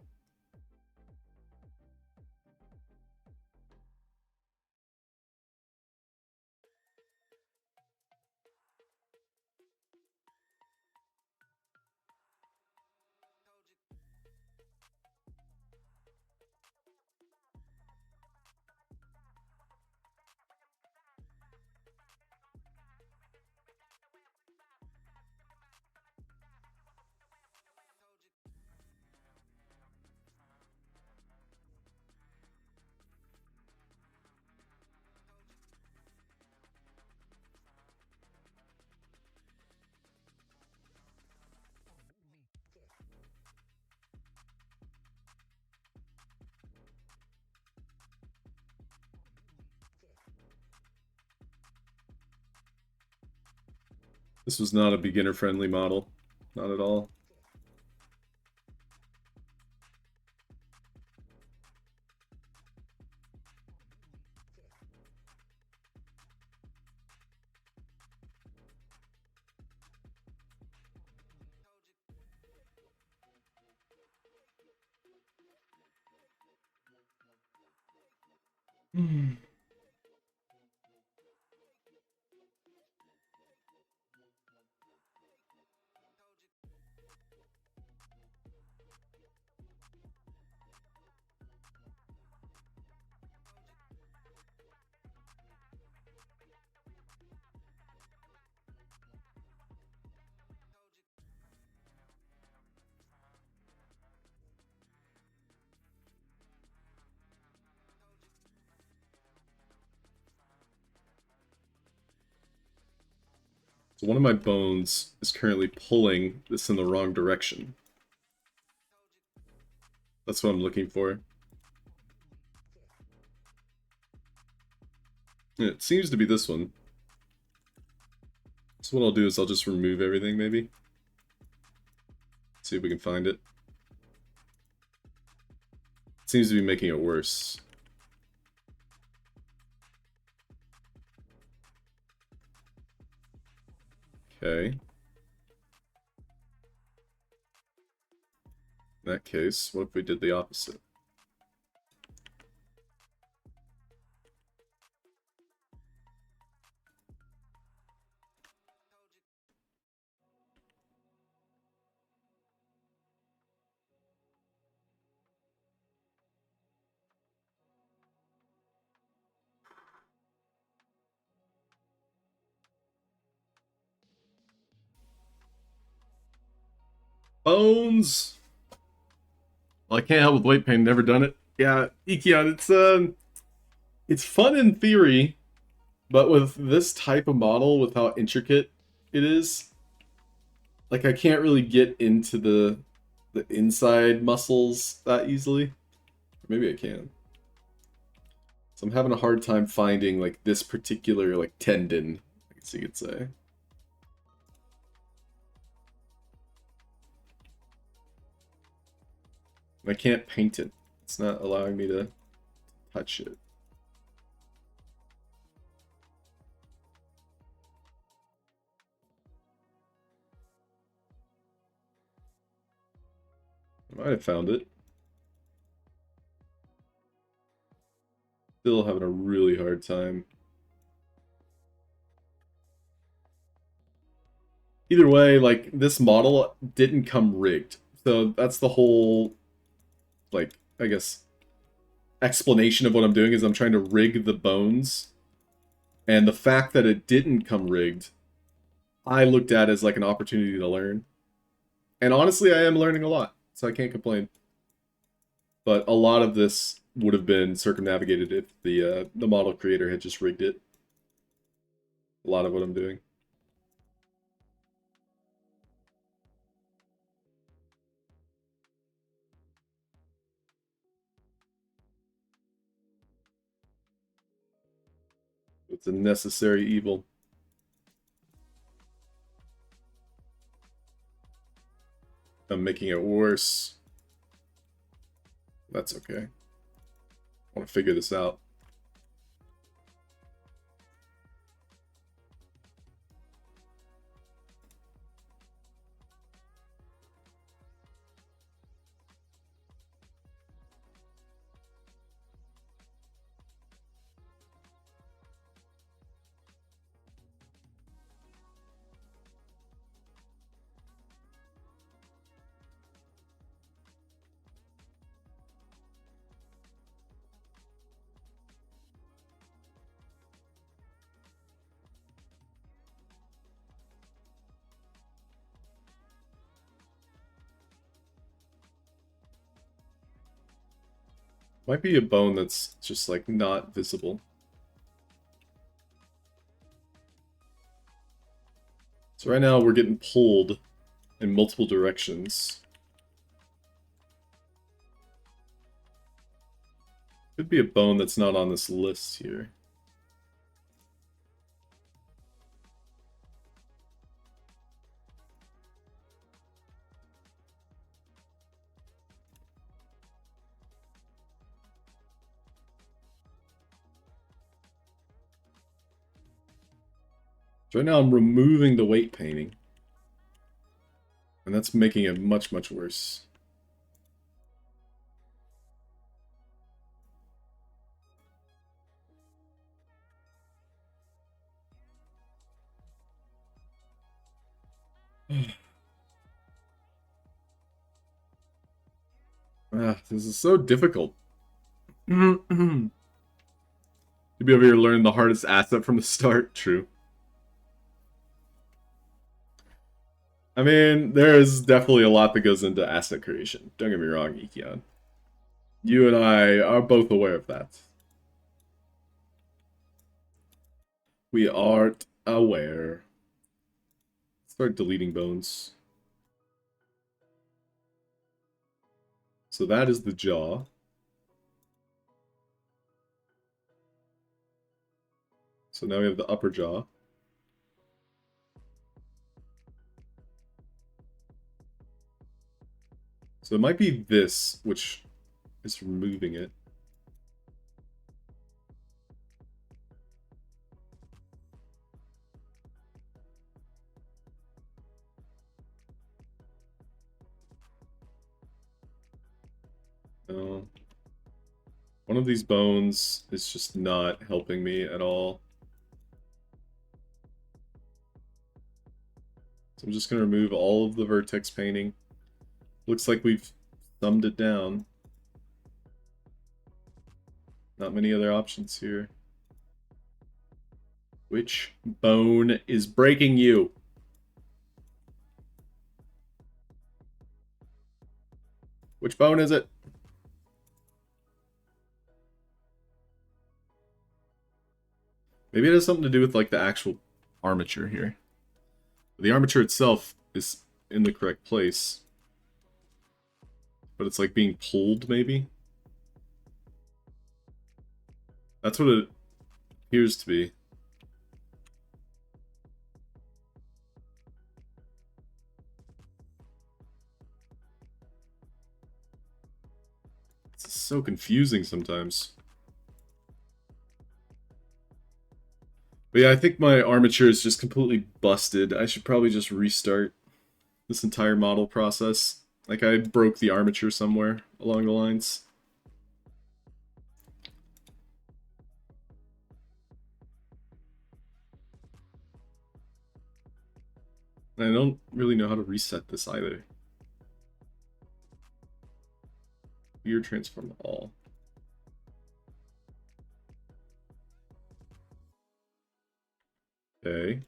This was not a beginner-friendly model. Not at all. So one of my bones is currently pulling this in the wrong direction. That's what I'm looking for. Yeah, it seems to be this one. So what I'll do is I'll just remove everything, maybe. See if we can find it. It seems to be making it worse. Okay. In that case, what if we did the opposite? Bones. Well, I can't help with weight pain. Never done it. Yeah, Ikion, it's fun in theory, but with this type of model, with how intricate it is, like I can't really get into the inside muscles that easily. Maybe I can. So I'm having a hard time finding like this particular like tendon, I guess you could say. I can't paint it. It's not allowing me to touch it. I might have found it. Still having a really hard time. Either way, like, this model didn't come rigged. So that's the whole, like, I guess, explanation of what I'm doing is I'm trying to rig the bones. And the fact that it didn't come rigged, I looked at as like an opportunity to learn. And honestly, I am learning a lot, so I can't complain. But a lot of this would have been circumnavigated if the model creator had just rigged it. A lot of what I'm doing. It's a necessary evil. I'm making it worse. That's okay. I want to figure this out. Might be a bone that's just like not visible. So right now we're getting pulled in multiple directions. Could be a bone that's not on this list here. So right now I'm removing the weight painting. And that's making it much, much worse. This is so difficult. To be over here learning the hardest asset from the start. True. I mean, there's definitely a lot that goes into asset creation. Don't get me wrong, Ikion. You and I are both aware of that. We aren't aware. Start deleting bones. So that is the jaw. So now we have the upper jaw. So it might be this, which is removing it. No. One of these bones is just not helping me at all. So I'm just going to remove all of the vertex painting. Looks like we've thumbed it down. Not many other options here. Which bone is breaking you? Which bone is it? Maybe it has something to do with like the actual armature here. The armature itself is in the correct place. But it's like being pulled, maybe? That's what it appears to be. It's so confusing sometimes. But yeah, I think my armature is just completely busted. I should probably just restart this entire model process. Like I broke the armature somewhere along the lines. And I don't really know how to reset this either. Gear transform all. Okay.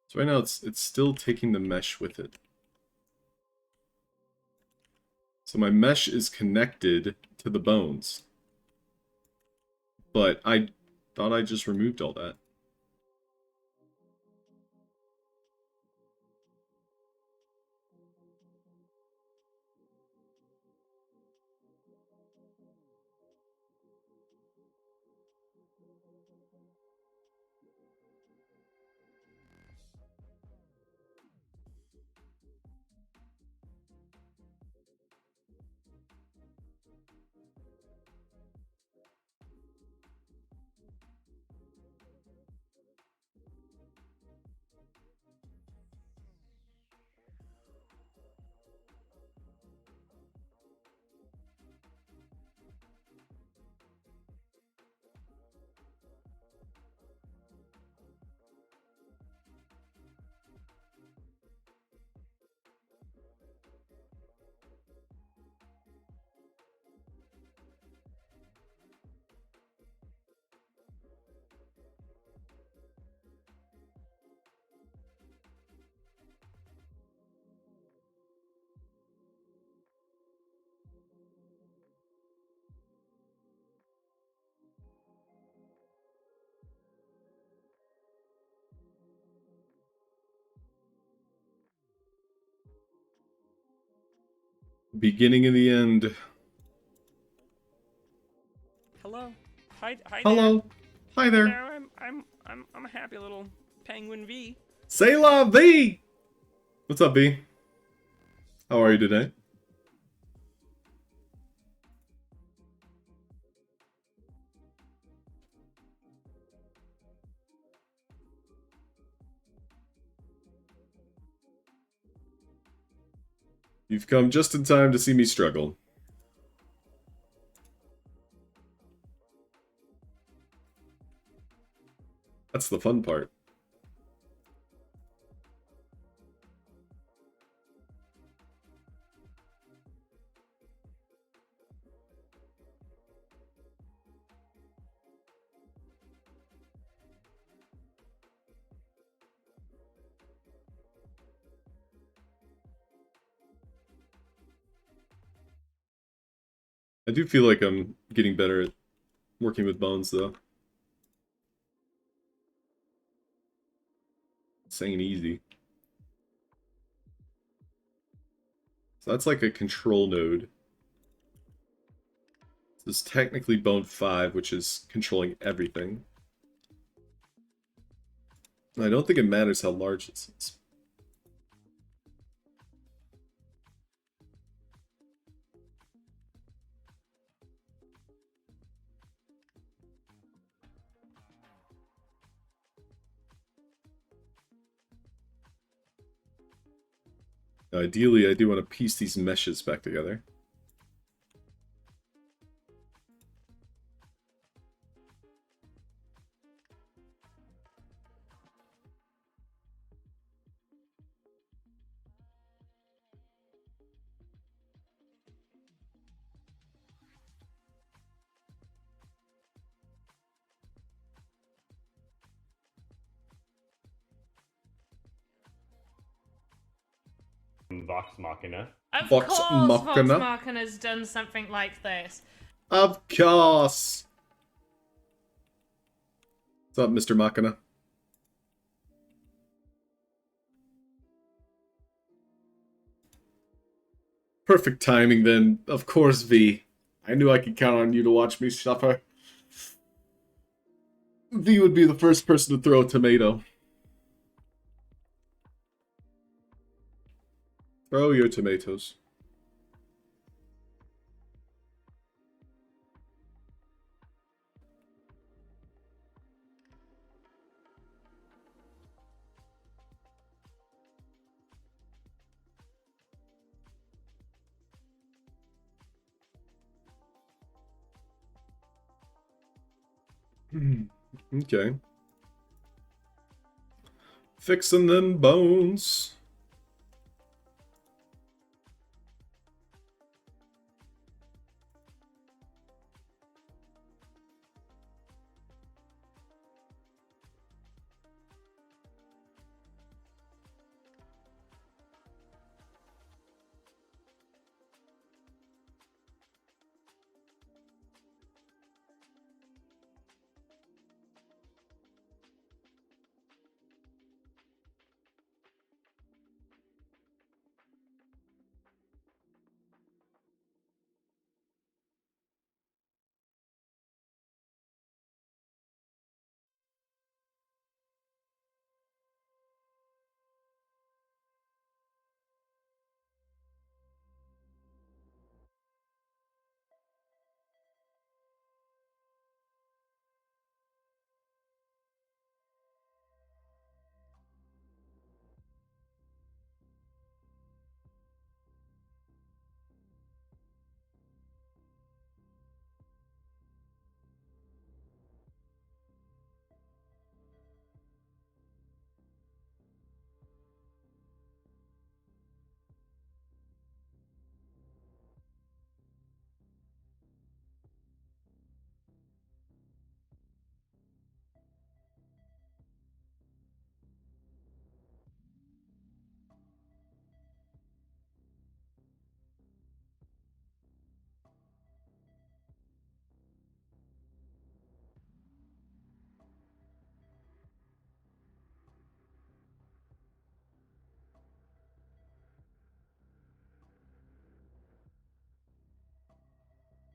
So right now it's still taking the mesh with it. So my mesh is connected to the bones. But I thought I just removed all that. Beginning of the end. Hello. Hi Hello. Hi there. there. I'm a happy little penguin V. C'est la vie! What's up, B? How are you today? You've come just in time to see me struggle. That's the fun part. I do feel like I'm getting better at working with bones, though. This ain't easy. So that's like a control node. This is technically bone 5, which is controlling everything. I don't think it matters how large this is. Ideally, I do want to piece these meshes back together. Vox Machina. Of Vox course, Vox Machina. Machina's done something like this. Of course. What's up, Mr. Machina? Perfect timing then. Of course, V. I knew I could count on you to watch me suffer. V would be the first person to throw a tomato. Throw your tomatoes. Okay. Fixing them bones.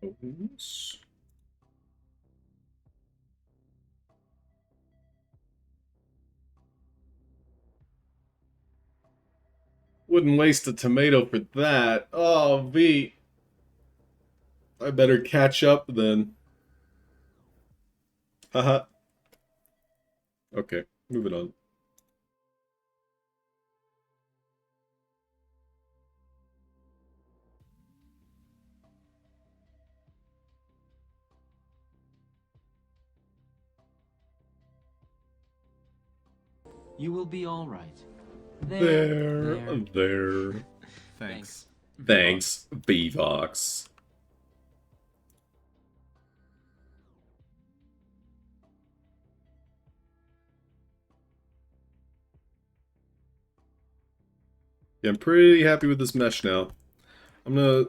Bones. Wouldn't waste a tomato for that. Oh, V. I better catch up then. Haha. Okay, moving on. You will be all right. There. Thanks. Thanks, Bevox. Yeah, I'm pretty happy with this mesh now. I'm gonna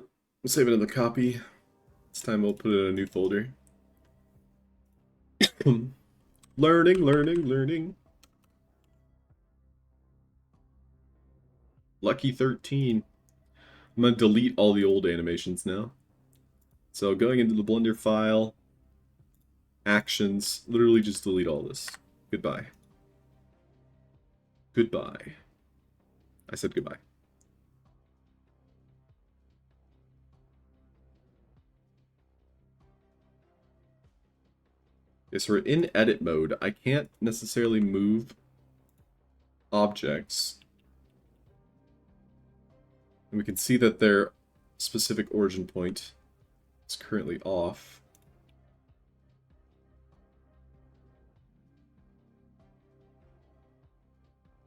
save it in the copy. This time we'll put it in a new folder. Learning. Lucky 13. I'm gonna delete all the old animations now. So going into the Blender file, actions, literally just delete all this. Goodbye. Goodbye. I said goodbye. Okay, so we're in edit mode. I can't necessarily move objects. And we can see that their specific origin point is currently off.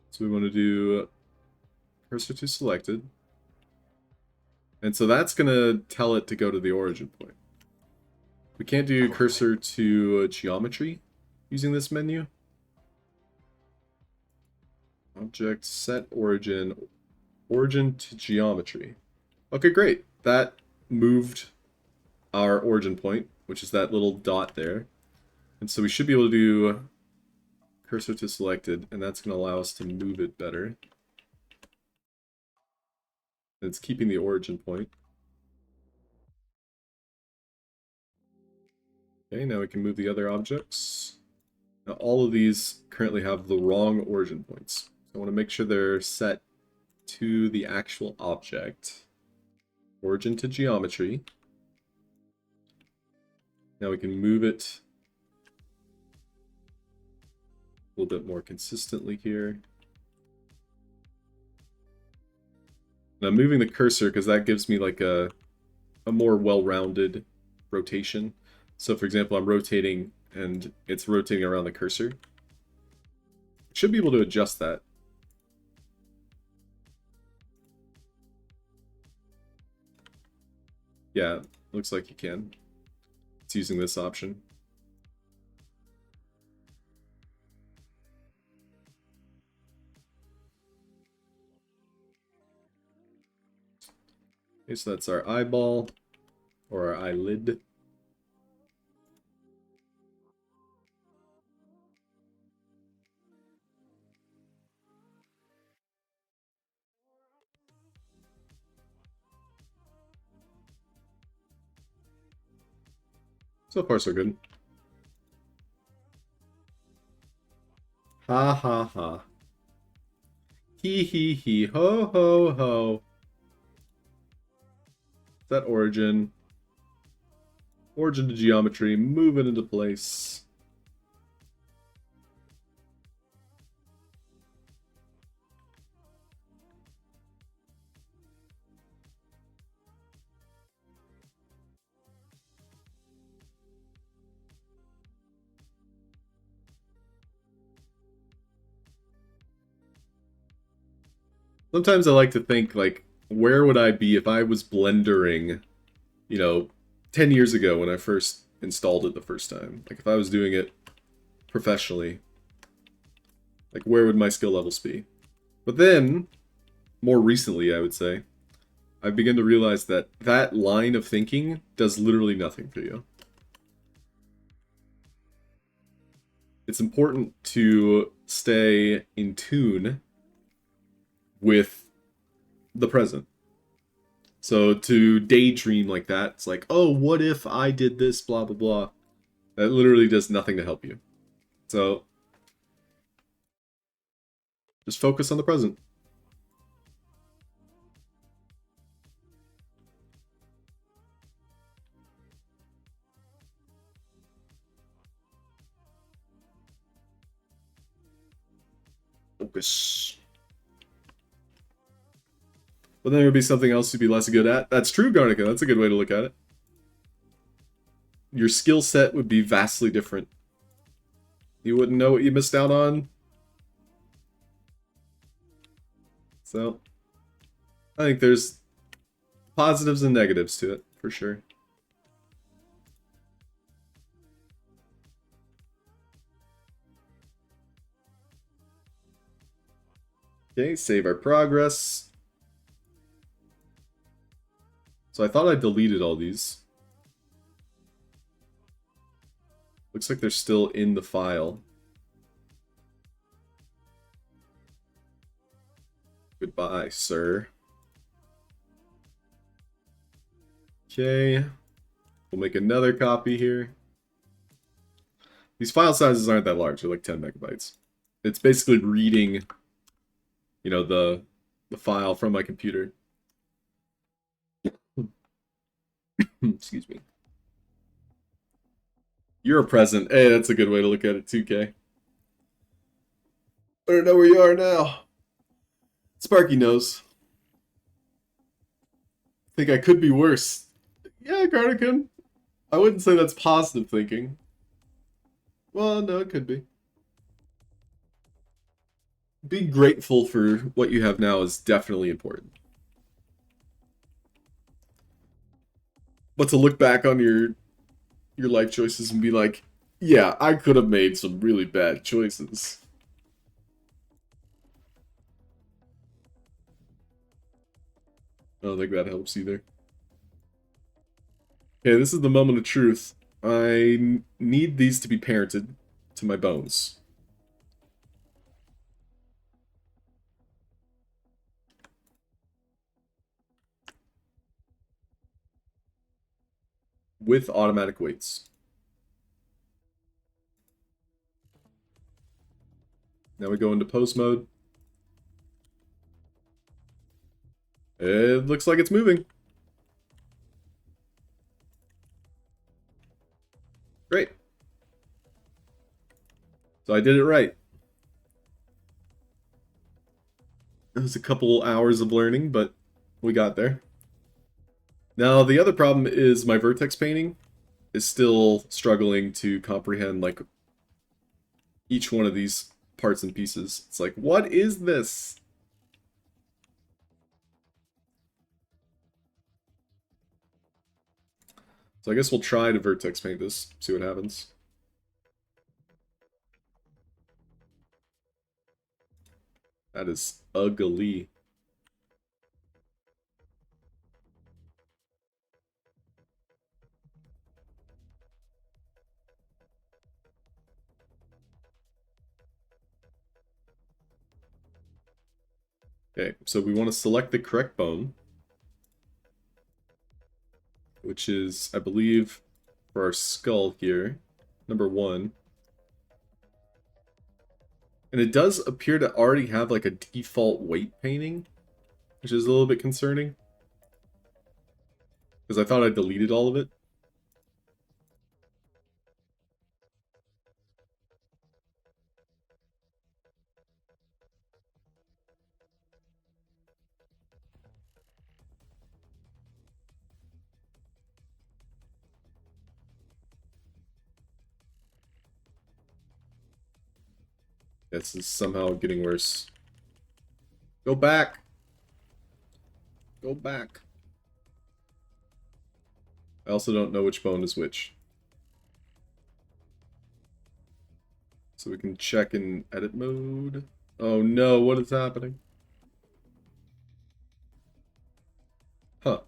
So we want to do cursor to selected. And so that's going to tell it to go to the origin point. We can't do cursor to geometry using this menu. Object set origin Origin to geometry. Okay, great. That moved our origin point, which is that little dot there. And so we should be able to do cursor to selected, and that's going to allow us to move it better. And it's keeping the origin point. Okay, now we can move the other objects. Now all of these currently have the wrong origin points. So I want to make sure they're set to the actual object. Origin to geometry. Now we can move it a little bit more consistently here. And I'm moving the cursor because that gives me like a more well-rounded rotation. So for example, I'm rotating and it's rotating around the cursor. Should be able to adjust that. Yeah, looks like you can. It's using this option. Okay, so that's our eyeball, or our eyelid. So far, so good. Ha ha ha. Hee hee hee. Ho ho ho. That origin. Origin to geometry. Move it into place. Sometimes I like to think, like, where would I be if I was blendering, you know, 10 years ago when I first installed it the first time? Like, if I was doing it professionally, like, where would my skill levels be? But then, more recently, I would say, I've begun to realize that that line of thinking does literally nothing for you. It's important to stay in tune with the present. So to daydream like that, it's like, oh, what if I did this, blah, blah, blah. That literally does nothing to help you. So just focus on the present. Focus. But then there would be something else you'd be less good at. That's true, Garnica. That's a good way to look at it. Your skill set would be vastly different. You wouldn't know what you missed out on. So, I think there's positives and negatives to it, for sure. Okay, save our progress. So I thought I deleted all these. Looks like they're still in the file. Goodbye, sir. Okay. We'll make another copy here. These file sizes aren't that large. They're like 10 megabytes. It's basically reading, you know, the file from my computer. Excuse me. You're a present. Hey, that's a good way to look at it, 2K. I don't know where you are now. Sparky knows. I think I could be worse. Yeah, Cardigan. I wouldn't say that's positive thinking. Well, no, it could be. Being grateful for what you have now is definitely important. But to look back on your life choices and be like, yeah, I could have made some really bad choices. don't think that helps either. Okay, this is the moment of truth. I need these to be parented to my bones. With automatic weights. Now we go into pose mode. It looks like it's moving. Great. So I did it right. It was a couple hours of learning, but we got there. Now, the other problem is my vertex painting is still struggling to comprehend, like, each one of these parts and pieces. It's like, what is this? So I guess we'll try to vertex paint this, see what happens. That is ugly. Okay, so we want to select the correct bone, which is, I believe, for our skull here, number 1. And it does appear to already have like a default weight painting, which is a little bit concerning. Because I thought I deleted all of it. This is somehow getting worse. Go back! Go back. I also don't know which bone is which. So we can check in edit mode. Oh no, what is happening? Huh.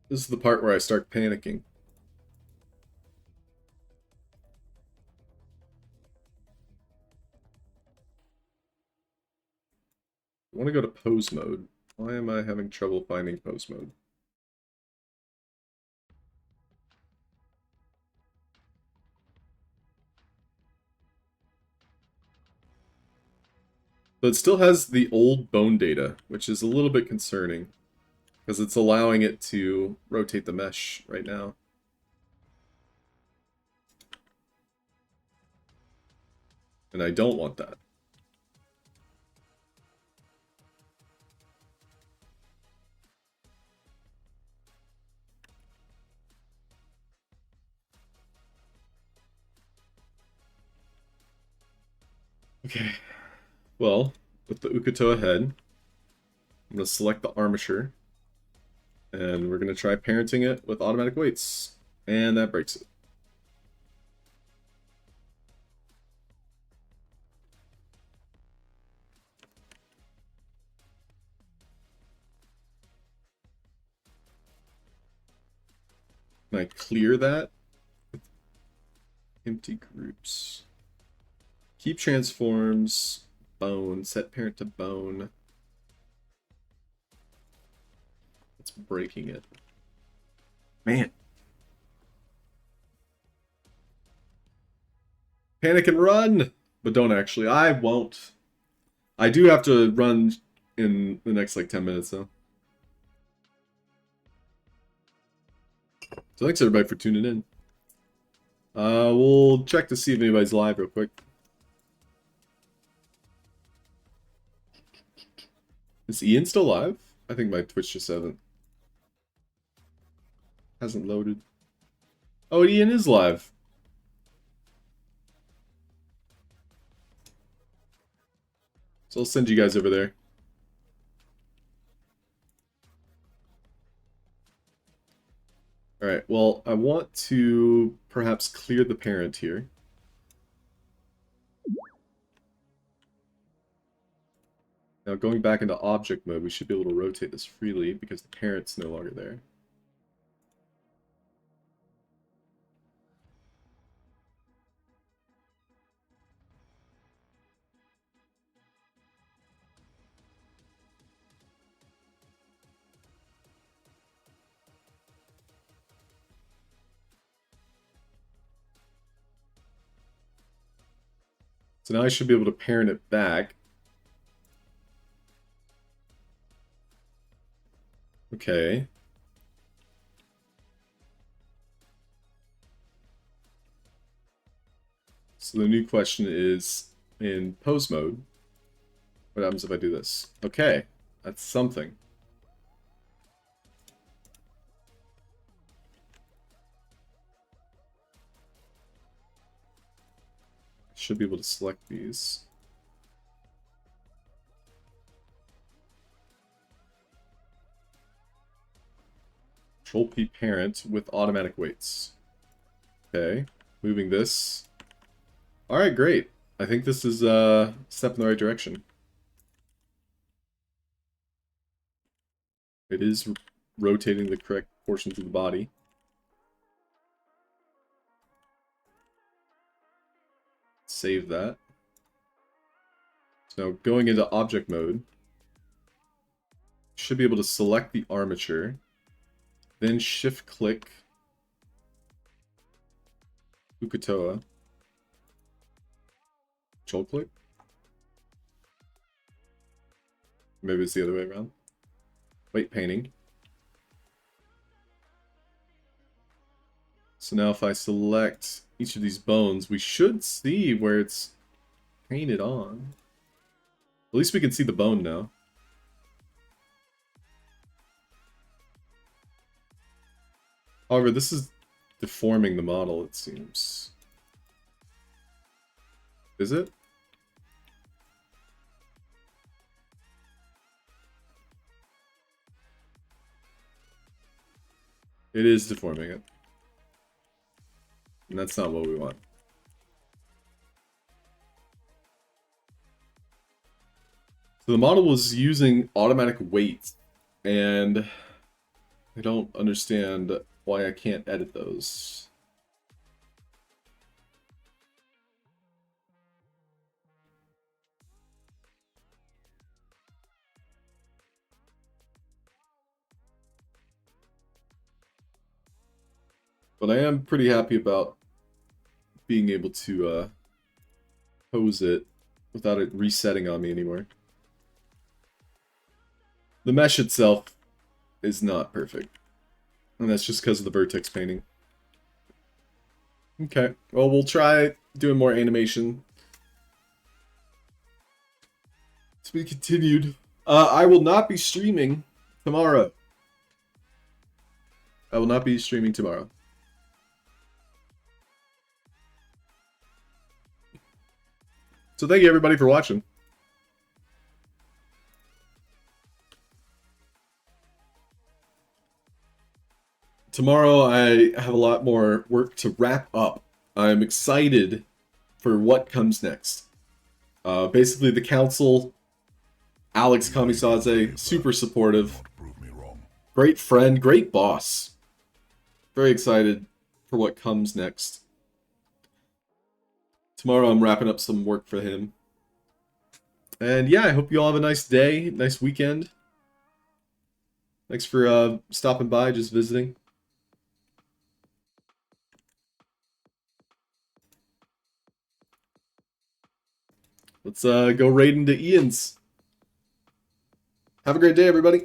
This is the part where I start panicking. I want to go to pose mode. Why am I having trouble finding pose mode? But it still has the old bone data, which is a little bit concerning. Because it's allowing it to rotate the mesh right now. And I don't want that. Okay. Well, with the Ukatoa head, I'm going to select the armature. And we're going to try parenting it with automatic weights. And that breaks it. Can I clear that? Empty groups. Keep transforms. Bone. Set parent to bone. It's breaking it. Man. Panic and run! But don't actually. I won't. I do have to run in the next, like, 10 minutes, though. So thanks, everybody, for tuning in. We'll check to see if anybody's live real quick. Is Ian still live? I think my Twitch just hasn't loaded. Oh, Ian is live. So I'll send you guys over there. Alright, well, I want to perhaps clear the parent here. Now, going back into object mode, we should be able to rotate this freely because the parent's no longer there. So now I should be able to parent it back. Okay. So the new question is, in pose mode, what happens if I do this? Okay, that's something. I should be able to select these. Control P parent with automatic weights. Okay, moving this. Alright, great. I think this is a step in the right direction. It is rotating the correct portions of the body. Save that. So going into object mode, should be able to select the armature, then shift click Ukatoa. Control click? Maybe it's the other way around. Weight painting. So now if I select each of these bones, we should see where it's painted on. At least we can see the bone now. However, this is deforming the model, it seems. Is it? It is deforming it. And that's not what we want. So the model was using automatic weights, and I don't understand why I can't edit those. But I am pretty happy about being able to pose it without it resetting on me anymore. The mesh itself is not perfect. And that's just because of the vertex painting. Okay, well, we'll try doing more animation. To be continued. I will not be streaming tomorrow. I will not be streaming tomorrow. So thank you everybody for watching. Tomorrow I have a lot more work to wrap up. I'm excited for what comes next. Basically the council, Alex Kamisaze, super supportive. Great friend, great boss. Very excited for what comes next. Tomorrow I'm wrapping up some work for him. And yeah, I hope you all have a nice day, nice weekend. Thanks for stopping by, just visiting. Let's go raid into Ian's. Have a great day, everybody.